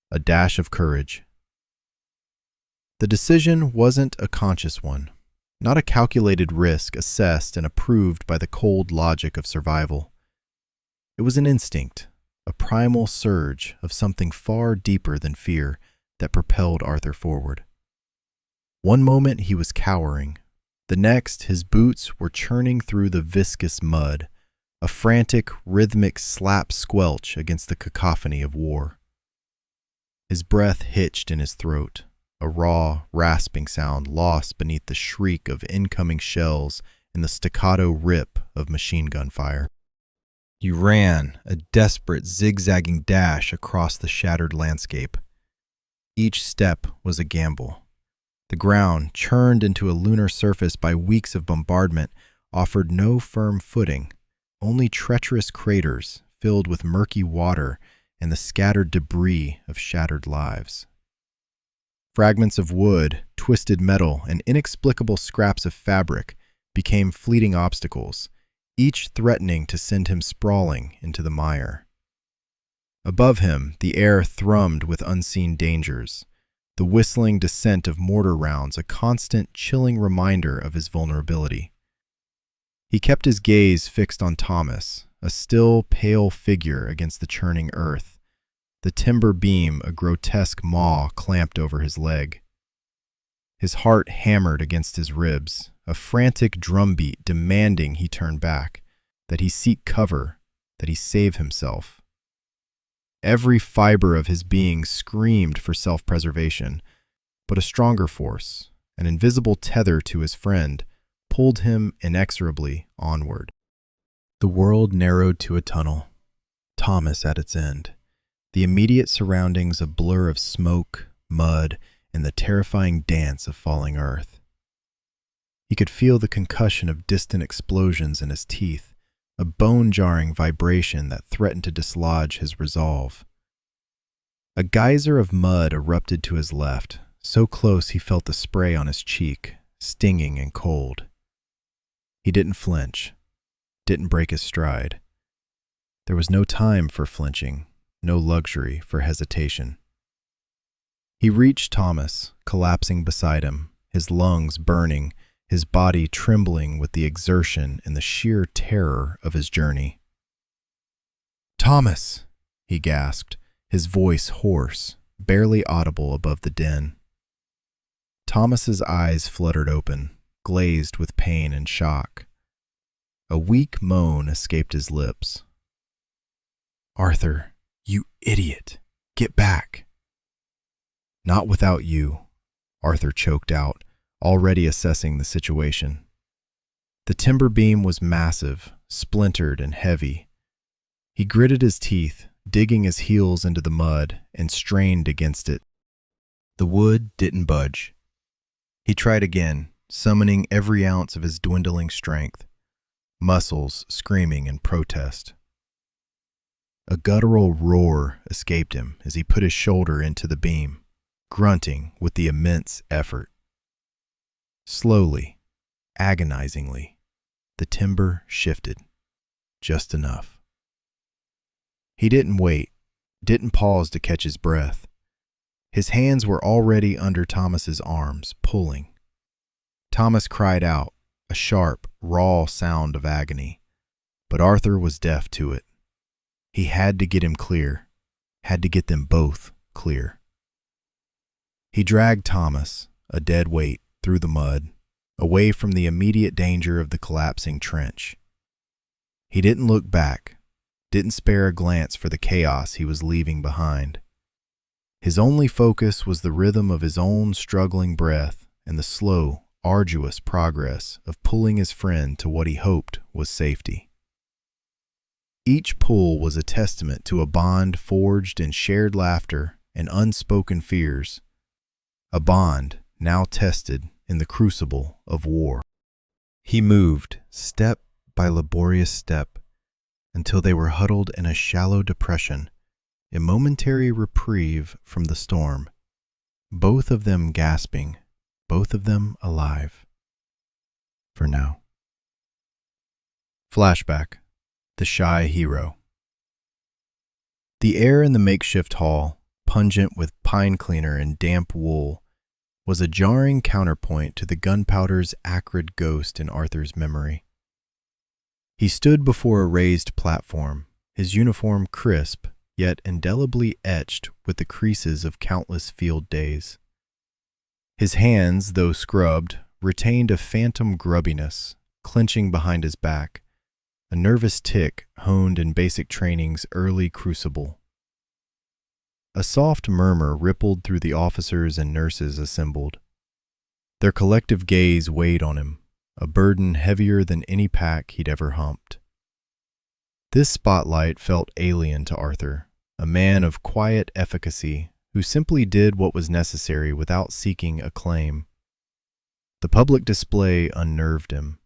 a dash of courage. The decision wasn't a conscious one, not a calculated risk assessed and approved by the cold logic of survival. It was an instinct, a primal surge of something far deeper than fear that propelled Arthur forward. One moment he was cowering. The next, his boots were churning through the viscous mud, a frantic, rhythmic slap-squelch against the cacophony of war. His breath hitched in his throat, a raw, rasping sound lost beneath the shriek of incoming shells and the staccato rip of machine gun fire. He ran, a desperate, zigzagging dash across the shattered landscape. Each step was a gamble. The ground, churned into a lunar surface by weeks of bombardment, offered no firm footing, only treacherous craters filled with murky water and the scattered debris of shattered lives. Fragments of wood, twisted metal, and inexplicable scraps of fabric became fleeting obstacles, each threatening to send him sprawling into the mire. Above him, the air thrummed with unseen dangers, the whistling descent of mortar rounds a constant, chilling reminder of his vulnerability. He kept his gaze fixed on Thomas, a still, pale figure against the churning earth, the timber beam a grotesque maw clamped over his leg. His heart hammered against his ribs, a frantic drumbeat demanding he turn back, that he seek cover, that he save himself. Every fiber of his being screamed for self-preservation, but a stronger force, an invisible tether to his friend, pulled him inexorably onward. The world narrowed to a tunnel, Thomas at its end, the immediate surroundings a blur of smoke, mud, and the terrifying dance of falling earth. He could feel the concussion of distant explosions in his teeth, a bone-jarring vibration that threatened to dislodge his resolve. A geyser of mud erupted to his left, so close he felt the spray on his cheek, stinging and cold. He didn't flinch, didn't break his stride. There was no time for flinching, no luxury for hesitation. He reached Thomas, collapsing beside him, his lungs burning, his body trembling with the exertion and the sheer terror of his journey. "Thomas!" he gasped, his voice hoarse, barely audible above the din. Thomas's eyes fluttered open, glazed with pain and shock. A weak moan escaped his lips. "Arthur, you idiot! Get back!" "Not without you," Arthur choked out, already assessing the situation. The timber beam was massive, splintered and heavy. He gritted his teeth, digging his heels into the mud, and strained against it. The wood didn't budge. He tried again, summoning every ounce of his dwindling strength, muscles screaming in protest. A guttural roar escaped him as he put his shoulder into the beam, grunting with the immense effort. Slowly, agonizingly, the timber shifted, just enough. He didn't wait, didn't pause to catch his breath. His hands were already under Thomas's arms, pulling. Thomas cried out, a sharp, raw sound of agony, but Arthur was deaf to it. He had to get him clear, had to get them both clear. He dragged Thomas, a dead weight, through the mud, away from the immediate danger of the collapsing trench. He didn't look back, didn't spare a glance for the chaos he was leaving behind. His only focus was the rhythm of his own struggling breath and the slow, arduous progress of pulling his friend to what he hoped was safety. Each pull was a testament to a bond forged in shared laughter and unspoken fears, a bond now tested in the crucible of war. He moved, step by laborious step, until they were huddled in a shallow depression, a momentary reprieve from the storm, both of them gasping, both of them alive. For now. Flashback. The shy hero. The air in the makeshift hall, pungent with pine cleaner and damp wool, was a jarring counterpoint to the gunpowder's acrid ghost in Arthur's memory. He stood before a raised platform, his uniform crisp, yet indelibly etched with the creases of countless field days. His hands, though scrubbed, retained a phantom grubbiness, clenching behind his back, a nervous tic honed in basic training's early crucible. A soft murmur rippled through the officers and nurses assembled. Their collective gaze weighed on him, a burden heavier than any pack he'd ever humped. This spotlight felt alien to Arthur, a man of quiet efficacy who simply did what was necessary without seeking acclaim. The public display unnerved him.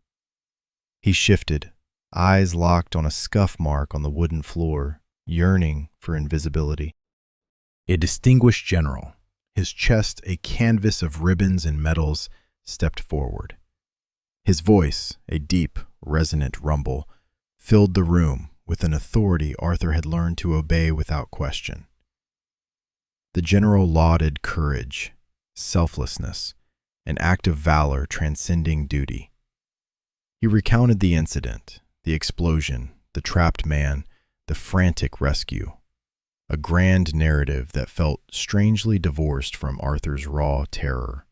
He shifted, eyes locked on a scuff mark on the wooden floor, yearning for invisibility. A distinguished general, his chest a canvas of ribbons and medals, stepped forward. His voice, a deep, resonant rumble, filled the room with an authority Arthur had learned to obey without question. The general lauded courage, selflessness, an act of valor transcending duty. He recounted the incident, the explosion, the trapped man, the frantic rescue, a grand narrative that felt strangely divorced from Arthur's raw terror.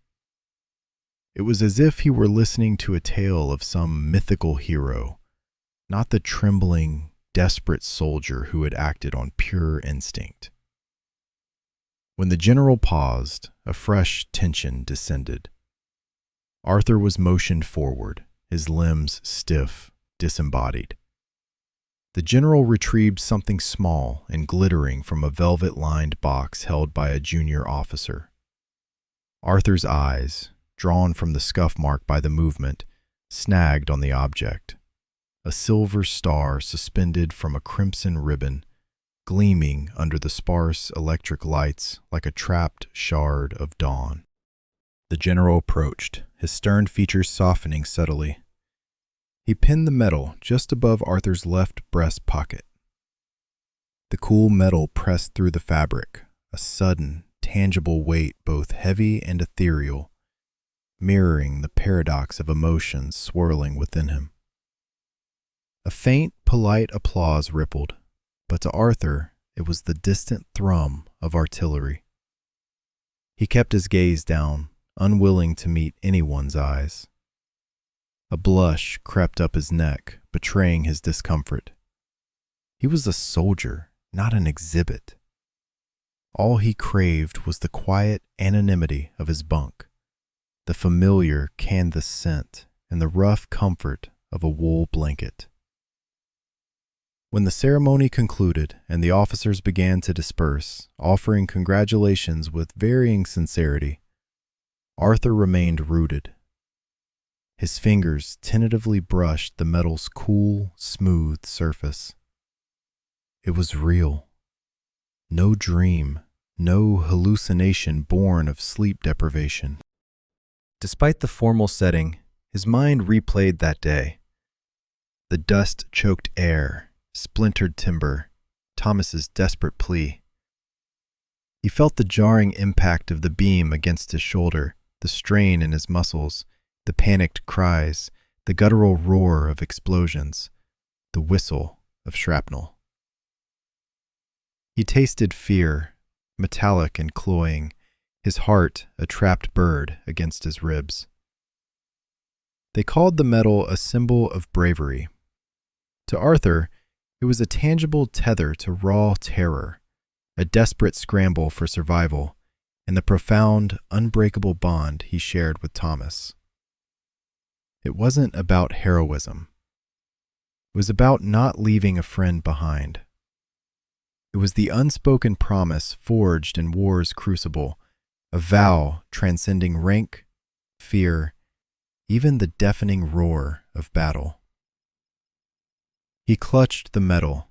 It was as if he were listening to a tale of some mythical hero, not the trembling, desperate soldier who had acted on pure instinct. When the general paused, a fresh tension descended. Arthur was motioned forward, his limbs stiff, disembodied. The general retrieved something small and glittering from a velvet-lined box held by a junior officer. Arthur's eyes, drawn from the scuff mark by the movement, snagged on the object, a silver star suspended from a crimson ribbon, gleaming under the sparse electric lights like a trapped shard of dawn. The general approached, his stern features softening subtly. He pinned the metal just above Arthur's left breast pocket. The cool metal pressed through the fabric, a sudden, tangible weight both heavy and ethereal, mirroring the paradox of emotions swirling within him. A faint, polite applause rippled, but to Arthur it was the distant thrum of artillery. He kept his gaze down, unwilling to meet anyone's eyes. A blush crept up his neck, betraying his discomfort. He was a soldier, not an exhibit. All he craved was the quiet anonymity of his bunk, the familiar canvas scent, and the rough comfort of a wool blanket. When the ceremony concluded and the officers began to disperse, offering congratulations with varying sincerity, Arthur remained rooted. His fingers tentatively brushed the metal's cool, smooth surface. It was real. No dream, no hallucination born of sleep deprivation. Despite the formal setting, his mind replayed that day. The dust-choked air, splintered timber, Thomas's desperate plea. He felt the jarring impact of the beam against his shoulder, the strain in his muscles, the panicked cries, the guttural roar of explosions, the whistle of shrapnel. He tasted fear, metallic and cloying, his heart a trapped bird against his ribs. They called the metal a symbol of bravery. To Arthur, it was a tangible tether to raw terror, a desperate scramble for survival, and the profound, unbreakable bond he shared with Thomas. It wasn't about heroism. It was about not leaving a friend behind. It was the unspoken promise forged in war's crucible, a vow transcending rank, fear, even the deafening roar of battle. He clutched the metal,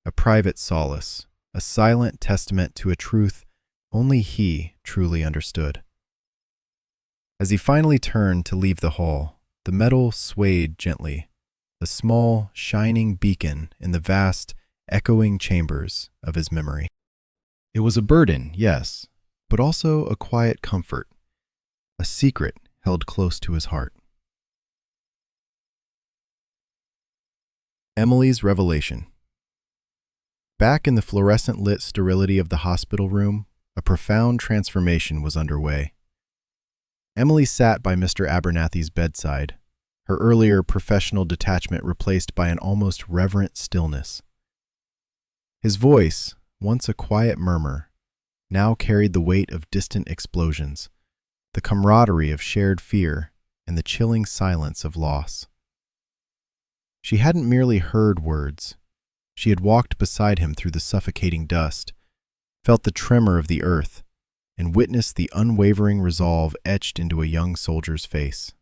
a private solace, a silent testament to a truth only he truly understood. As he finally turned to leave the hall, the metal swayed gently, a small, shining beacon in the vast, echoing chambers of his memory. It was a burden, yes, but also a quiet comfort, a secret held close to his heart. Emily's revelation. Back in the fluorescent-lit sterility of the hospital room, a profound transformation was underway. Emily sat by Mr. Abernathy's bedside, her earlier professional detachment replaced by an almost reverent stillness. His voice, once a quiet murmur, now carried the weight of distant explosions, the camaraderie of shared fear, and the chilling silence of loss. She hadn't merely heard words. She had walked beside him through the suffocating dust, felt the tremor of the earth, and witnessed the unwavering resolve etched into a young soldier's face.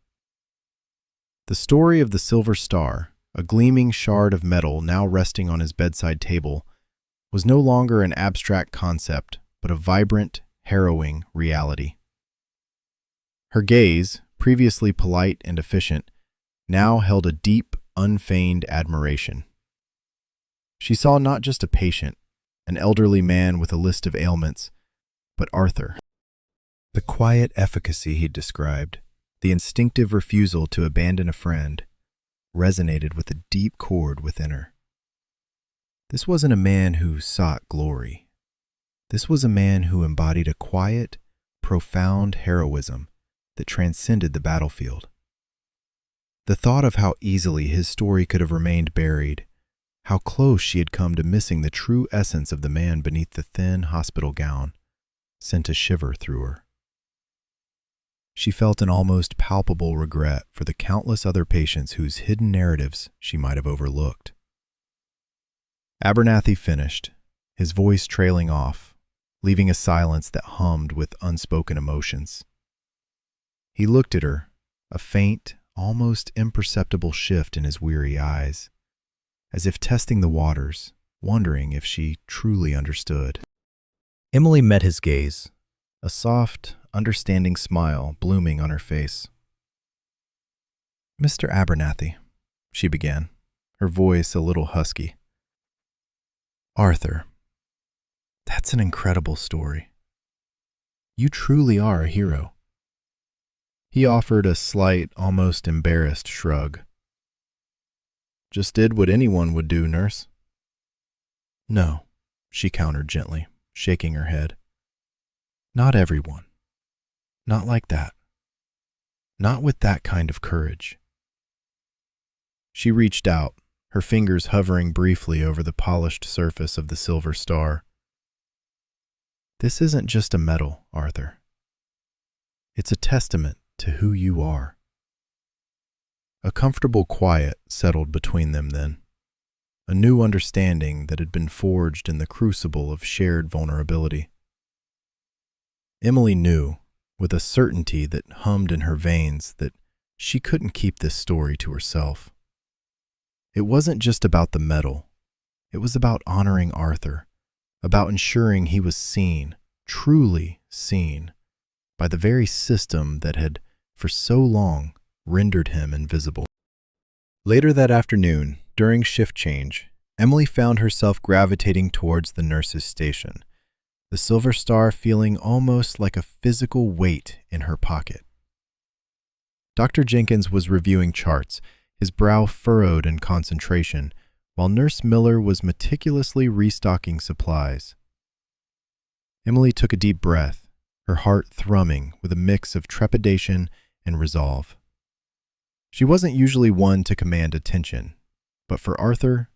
The story of the Silver Star, a gleaming shard of metal now resting on his bedside table, was no longer an abstract concept, but a vibrant, harrowing reality. Her gaze, previously polite and efficient, now held a deep, unfeigned admiration. She saw not just a patient, an elderly man with a list of ailments, but Arthur. The quiet efficacy he'd described, the instinctive refusal to abandon a friend, resonated with a deep chord within her. This wasn't a man who sought glory. This was a man who embodied a quiet, profound heroism that transcended the battlefield. The thought of how easily his story could have remained buried, how close she had come to missing the true essence of the man beneath the thin hospital gown, sent a shiver through her. She felt an almost palpable regret for the countless other patients whose hidden narratives she might have overlooked. Abernathy finished, his voice trailing off, leaving a silence that hummed with unspoken emotions. He looked at her, a faint, almost imperceptible shift in his weary eyes, as if testing the waters, wondering if she truly understood. Emily met his gaze, a soft, understanding smile blooming on her face. "Mr. Abernathy," she began, her voice a little husky. "Arthur, that's an incredible story. You truly are a hero." He offered a slight, almost embarrassed shrug. "Just did what anyone would do, nurse." "No," she countered gently, shaking her head. "Not everyone. Not like that. Not with that kind of courage." She reached out, her fingers hovering briefly over the polished surface of the Silver Star. "This isn't just a medal, Arthur. It's a testament to who you are." A comfortable quiet settled between them then, a new understanding that had been forged in the crucible of shared vulnerability. Emily knew, with a certainty that hummed in her veins, that she couldn't keep this story to herself. It wasn't just about the medal. It was about honoring Arthur, about ensuring he was seen, truly seen, by the very system that had, for so long, rendered him invisible. Later that afternoon, during shift change, Emily found herself gravitating towards the nurse's station, the Silver Star feeling almost like a physical weight in her pocket. Dr. Jenkins was reviewing charts, his brow furrowed in concentration, while Nurse Miller was meticulously restocking supplies. Emily took a deep breath, her heart thrumming with a mix of trepidation and resolve. She wasn't usually one to command attention, but for Arthur,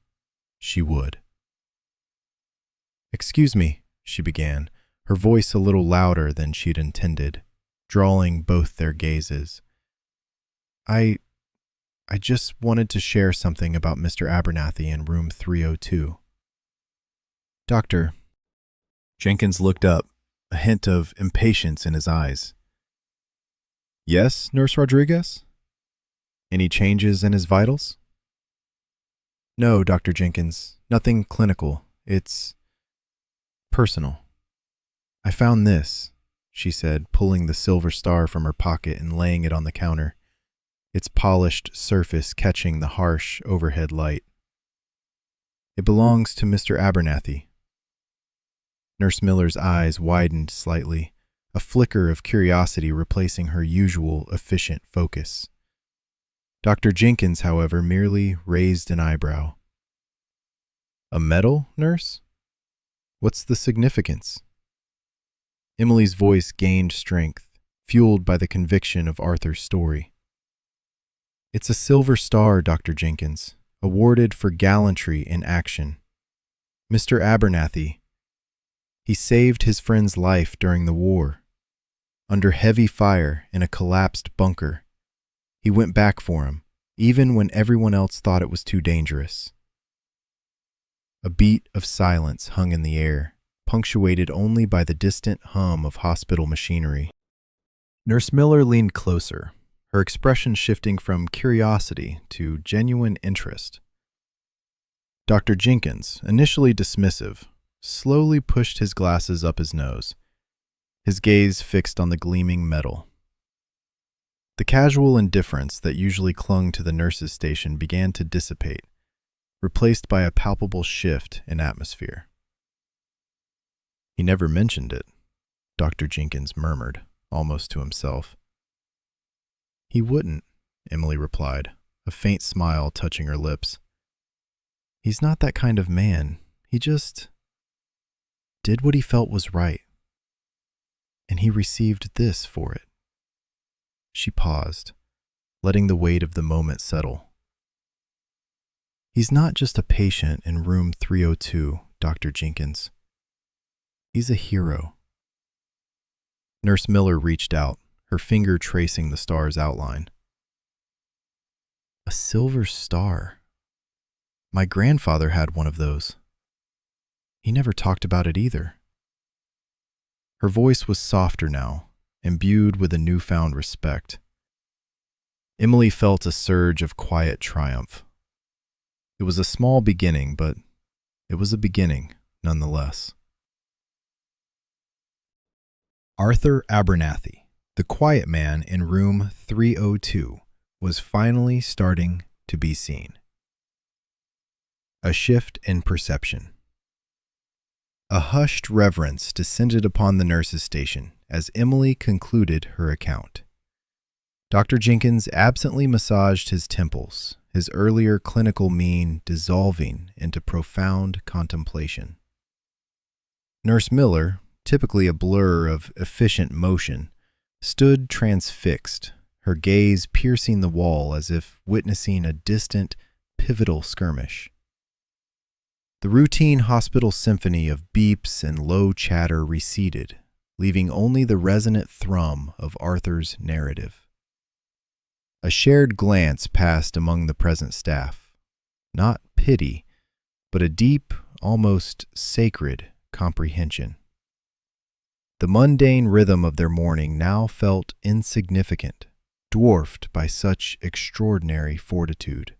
she would. "Excuse me," she began, her voice a little louder than she'd intended, drawing both their gazes. I just wanted to share something about Mr. Abernathy in room 302. Doctor. Jenkins looked up, a hint of impatience in his eyes. Yes, Nurse Rodriguez? Any changes in his vitals? No, Dr. Jenkins, nothing clinical. It's personal. I found this, she said, pulling the Silver Star from her pocket and laying it on the counter, its polished surface catching the harsh overhead light. It belongs to Mr. Abernathy. Nurse Miller's eyes widened slightly, a flicker of curiosity replacing her usual efficient focus. Dr. Jenkins, however, merely raised an eyebrow. A medal, nurse? What's the significance? Emily's voice gained strength, fueled by the conviction of Arthur's story. It's a Silver Star, Dr. Jenkins, awarded for gallantry in action. Mr. Abernathy, he saved his friend's life during the war. Under heavy fire in a collapsed bunker, he went back for him, even when everyone else thought it was too dangerous. A beat of silence hung in the air, punctuated only by the distant hum of hospital machinery. Nurse Miller leaned closer, her expression shifting from curiosity to genuine interest. Dr. Jenkins, initially dismissive, slowly pushed his glasses up his nose, his gaze fixed on the gleaming metal. The casual indifference that usually clung to the nurse's station began to dissipate, replaced by a palpable shift in atmosphere. He never mentioned it, Dr. Jenkins murmured, almost to himself. He wouldn't, Emily replied, a faint smile touching her lips. He's not that kind of man. He just did what he felt was right. And he received this for it. She paused, letting the weight of the moment settle. He's not just a patient in room 302, Dr. Jenkins. He's a hero. Nurse Miller reached out, her finger tracing the star's outline. A Silver Star. My grandfather had one of those. He never talked about it either. Her voice was softer now, imbued with a newfound respect. Emily felt a surge of quiet triumph. It was a small beginning, but it was a beginning nonetheless. Arthur Abernathy, the quiet man in room 302, was finally starting to be seen. A shift in perception. A hushed reverence descended upon the nurse's station as Emily concluded her account. Dr. Jenkins absently massaged his temples, his earlier clinical mien dissolving into profound contemplation. Nurse Miller, typically a blur of efficient motion, stood transfixed, her gaze piercing the wall as if witnessing a distant, pivotal skirmish. The routine hospital symphony of beeps and low chatter receded, leaving only the resonant thrum of Arthur's narrative. A shared glance passed among the present staff, not pity, but a deep, almost sacred comprehension. The mundane rhythm of their morning now felt insignificant, dwarfed by such extraordinary fortitude.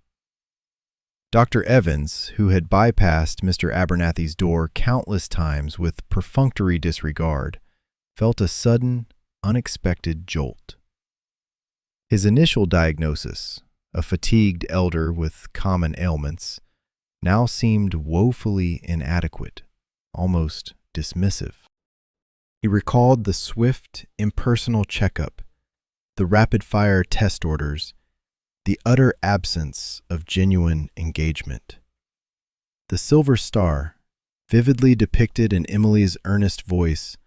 Dr. Evans, who had bypassed Mr. Abernathy's door countless times with perfunctory disregard, felt a sudden, unexpected jolt. His initial diagnosis, a fatigued elder with common ailments, now seemed woefully inadequate, almost dismissive. He recalled the swift, impersonal checkup, the rapid-fire test orders, the utter absence of genuine engagement. The silver star, vividly depicted in Emily's earnest voice,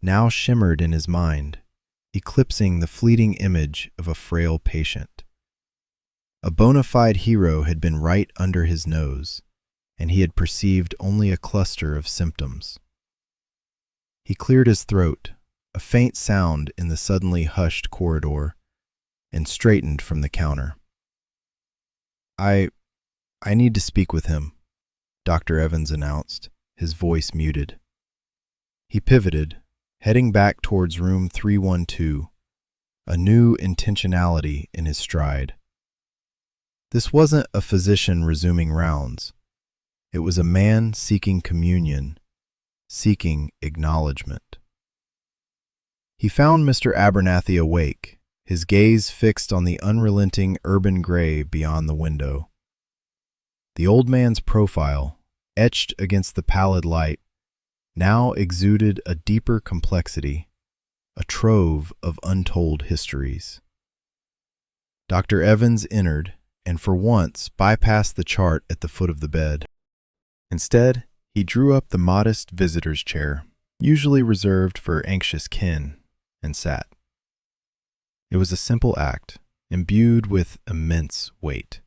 now shimmered in his mind, eclipsing the fleeting image of a frail patient. A bona fide hero had been right under his nose, and he had perceived only a cluster of symptoms. He cleared his throat, a faint sound in the suddenly hushed corridor, and straightened from the counter. I need to speak with him," Dr. Evans announced, his voice muted. He pivoted, heading back towards room 312, a new intentionality in his stride. This wasn't a physician resuming rounds. It was a man seeking communion, seeking acknowledgement. He found Mr. Abernathy awake, his gaze fixed on the unrelenting urban gray beyond the window. The old man's profile, etched against the pallid light, now exuded a deeper complexity, a trove of untold histories. Dr. Evans entered and for once bypassed the chart at the foot of the bed. Instead, he drew up the modest visitor's chair, usually reserved for anxious kin, and sat. It was a simple act, imbued with immense weight.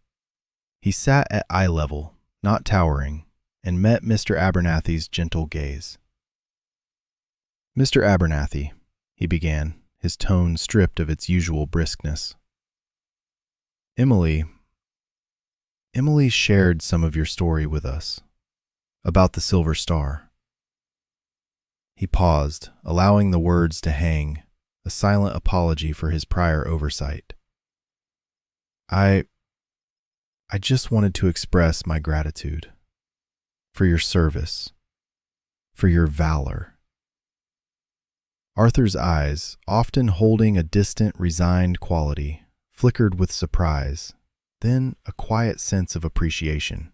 He sat at eye level, not towering, and met Mr. Abernathy's gentle gaze. "Mr. Abernathy," he began, his tone stripped of its usual briskness. Emily shared some of your story with us, about the Silver Star." He paused, allowing the words to hang, a silent apology for his prior oversight. I just wanted to express my gratitude for your service, for your valor." Arthur's eyes, often holding a distant, resigned quality, flickered with surprise, then a quiet sense of appreciation.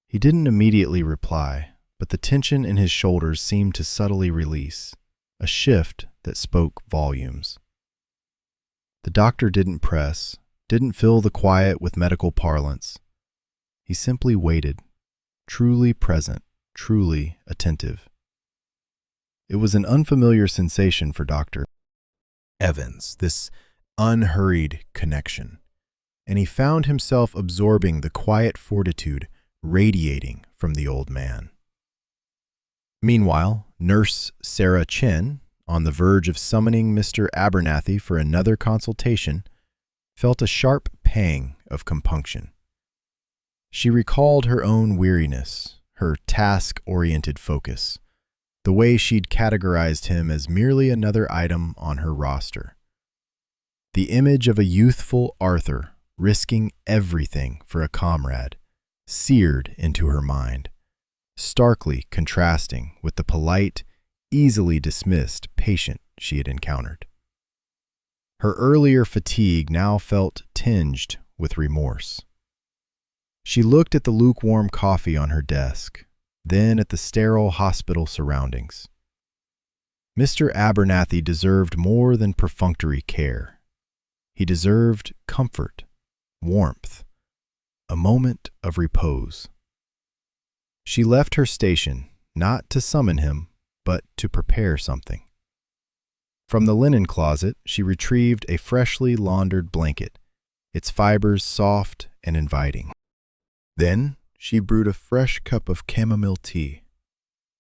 He didn't immediately reply, but the tension in his shoulders seemed to subtly release, a shift that spoke volumes. The doctor didn't press, didn't fill the quiet with medical parlance. He simply waited, truly present, truly attentive. It was an unfamiliar sensation for Dr. Evans, this unhurried connection, and he found himself absorbing the quiet fortitude radiating from the old man. Meanwhile, Nurse Sarah Chen, on the verge of summoning Mr. Abernathy for another consultation, felt a sharp pang of compunction. She recalled her own weariness, her task-oriented focus, the way she'd categorized him as merely another item on her roster. The image of a youthful Arthur risking everything for a comrade seared into her mind, starkly contrasting with the polite, easily dismissed patient she had encountered. Her earlier fatigue now felt tinged with remorse. She looked at the lukewarm coffee on her desk, then at the sterile hospital surroundings. Mr. Abernathy deserved more than perfunctory care. He deserved comfort, warmth, a moment of repose. She left her station, not to summon him, but to prepare something. From the linen closet, she retrieved a freshly laundered blanket, its fibers soft and inviting. Then she brewed a fresh cup of chamomile tea,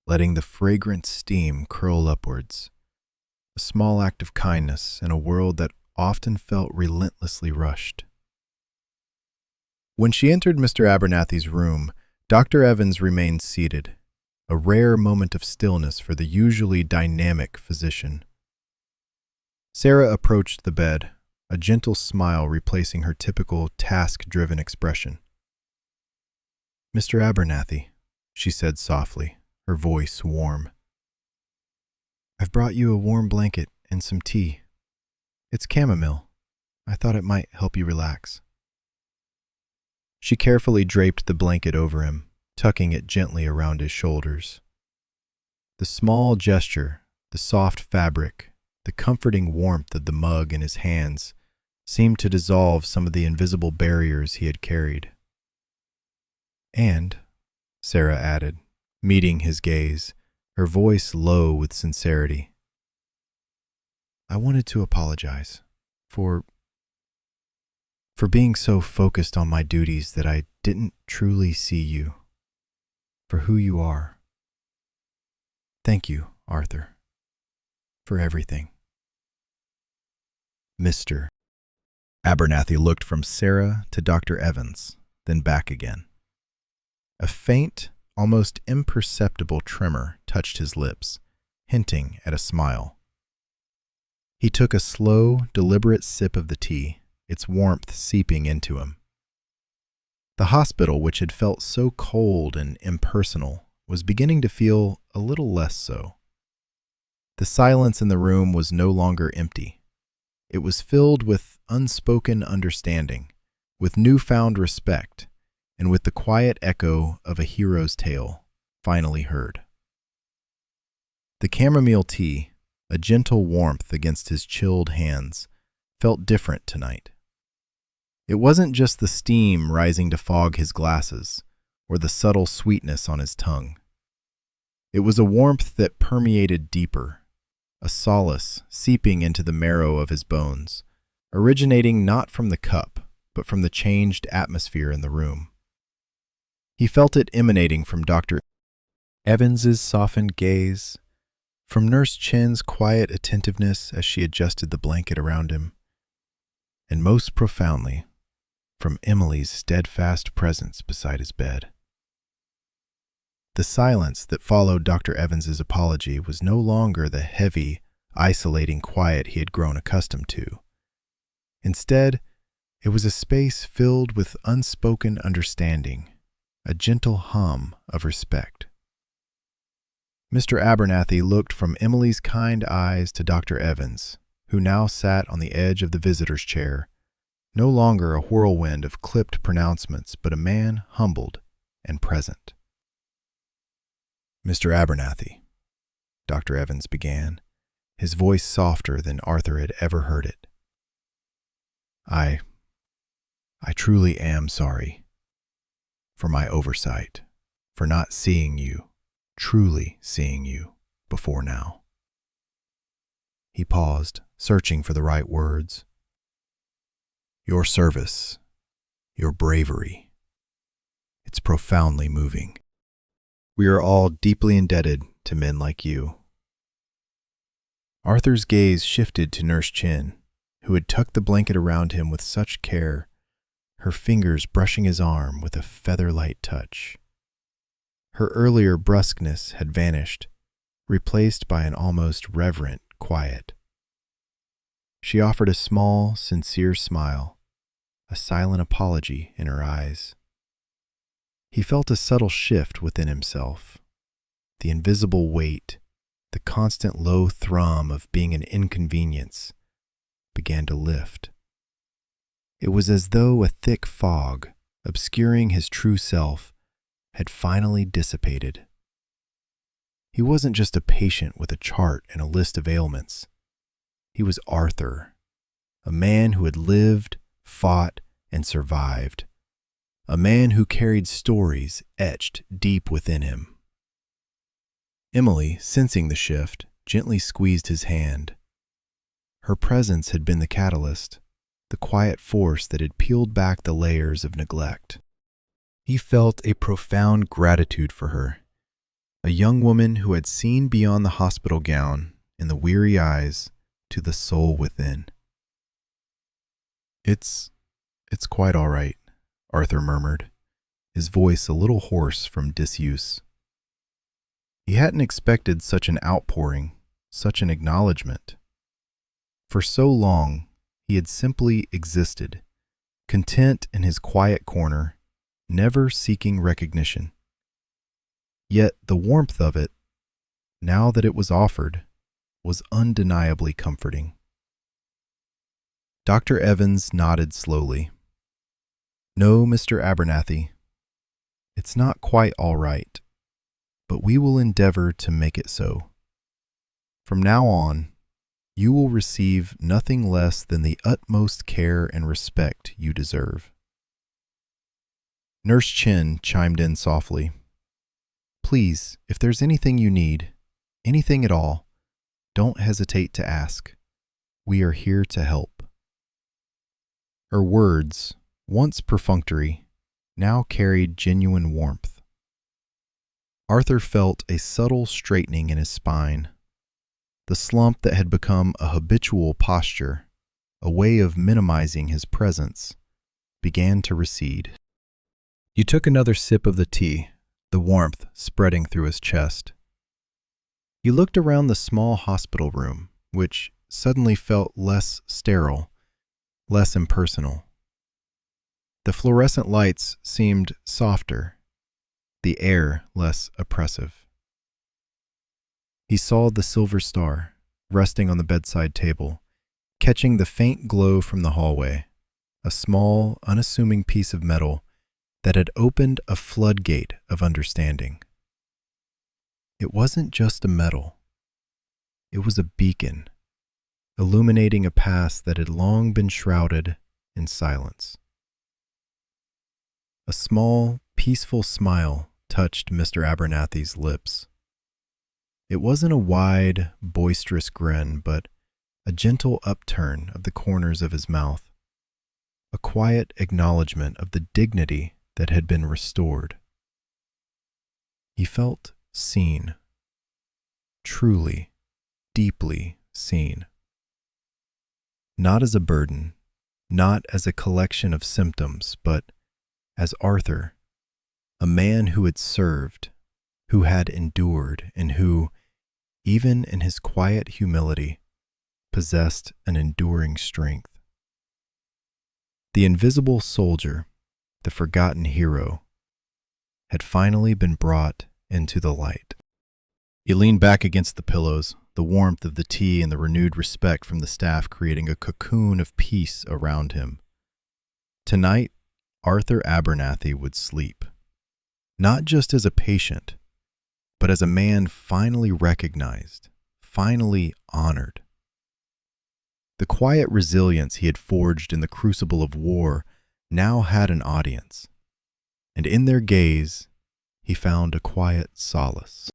letting the fragrant steam curl upwards, a small act of kindness in a world that often felt relentlessly rushed. When she entered Mr. Abernathy's room, Dr. Evans remained seated, a rare moment of stillness for the usually dynamic physician. Sarah approached the bed, a gentle smile replacing her typical task-driven expression. Mr. Abernathy, she said softly, her voice warm. I've brought you a warm blanket and some tea. It's chamomile. I thought it might help you relax. She carefully draped the blanket over him, tucking it gently around his shoulders. The small gesture, the soft fabric, the comforting warmth of the mug in his hands seemed to dissolve some of the invisible barriers he had carried. And, Sarah added, meeting his gaze, her voice low with sincerity, I wanted to apologize for being so focused on my duties that I didn't truly see you for who you are. Thank you, Arthur, for everything. Mr. Abernathy looked from Sarah to Dr. Evans, then back again. A faint, almost imperceptible tremor touched his lips, hinting at a smile. He took a slow, deliberate sip of the tea, its warmth seeping into him. The hospital, which had felt so cold and impersonal, was beginning to feel a little less so. The silence in the room was no longer empty. It was filled with unspoken understanding, with newfound respect, and with the quiet echo of a hero's tale, finally heard. The chamomile tea, a gentle warmth against his chilled hands, felt different tonight. It wasn't just the steam rising to fog his glasses, or the subtle sweetness on his tongue. It was a warmth that permeated deeper, a solace seeping into the marrow of his bones, originating not from the cup, but from the changed atmosphere in the room. He felt it emanating from Dr. Evans's softened gaze, from Nurse Chen's quiet attentiveness as she adjusted the blanket around him, and most profoundly, from Emily's steadfast presence beside his bed. The silence that followed Dr. Evans's apology was no longer the heavy, isolating quiet he had grown accustomed to. Instead, it was a space filled with unspoken understanding, a gentle hum of respect. Mr. Abernathy looked from Emily's kind eyes to Dr. Evans, who now sat on the edge of the visitor's chair, no longer a whirlwind of clipped pronouncements, but a man humbled and present. Mr. Abernathy, Dr. Evans began, his voice softer than Arthur had ever heard it. I truly am sorry for my oversight, for not seeing you, truly seeing you, before now. He paused, searching for the right words. Your service, your bravery, it's profoundly moving. We are all deeply indebted to men like you. Arthur's gaze shifted to Nurse Chen, who had tucked the blanket around him with such care, her fingers brushing his arm with a feather-light touch. Her earlier brusqueness had vanished, replaced by an almost reverent quiet. She offered a small, sincere smile, a silent apology in her eyes. He felt a subtle shift within himself. The invisible weight, the constant low thrum of being an inconvenience, began to lift. It was as though a thick fog, obscuring his true self, had finally dissipated. He wasn't just a patient with a chart and a list of ailments. He was Arthur, a man who had lived, fought, and survived, a man who carried stories etched deep within him. Emily, sensing the shift, gently squeezed his hand. Her presence had been the catalyst, the quiet force that had peeled back the layers of neglect. He felt a profound gratitude for her, a young woman who had seen beyond the hospital gown and the weary eyes to the soul within. It's quite all right, Arthur murmured, his voice a little hoarse from disuse. He hadn't expected such an outpouring, such an acknowledgement. For so long, he had simply existed, content in his quiet corner, never seeking recognition. Yet the warmth of it, now that it was offered, was undeniably comforting. Dr. Evans nodded slowly. "No, Mr. Abernathy, it's not quite all right, but we will endeavor to make it so. From now on, you will receive nothing less than the utmost care and respect you deserve." Nurse Chin chimed in softly. "Please, if there's anything you need, anything at all, don't hesitate to ask. We are here to help." Her words, once perfunctory, now carried genuine warmth. Arthur felt a subtle straightening in his spine. The slump that had become a habitual posture, a way of minimizing his presence, began to recede. He took another sip of the tea, the warmth spreading through his chest. He looked around the small hospital room, which suddenly felt less sterile, less impersonal. The fluorescent lights seemed softer, the air less oppressive. He saw the silver star resting on the bedside table, catching the faint glow from the hallway, a small, unassuming piece of metal that had opened a floodgate of understanding. It wasn't just a medal. It was a beacon, illuminating a past that had long been shrouded in silence. A small, peaceful smile touched Mr. Abernathy's lips. It wasn't a wide, boisterous grin, but a gentle upturn of the corners of his mouth, a quiet acknowledgement of the dignity that had been restored. He felt seen, truly, deeply seen. Not as a burden, not as a collection of symptoms, but as Arthur, a man who had served, who had endured, and who, even in his quiet humility, possessed an enduring strength. The invisible soldier, the forgotten hero, had finally been brought into the light. He leaned back against the pillows, the warmth of the tea and the renewed respect from the staff creating a cocoon of peace around him. Tonight, Arthur Abernathy would sleep, not just as a patient, but as a man finally recognized, finally honored. The quiet resilience he had forged in the crucible of war now had an audience, and in their gaze he found a quiet solace.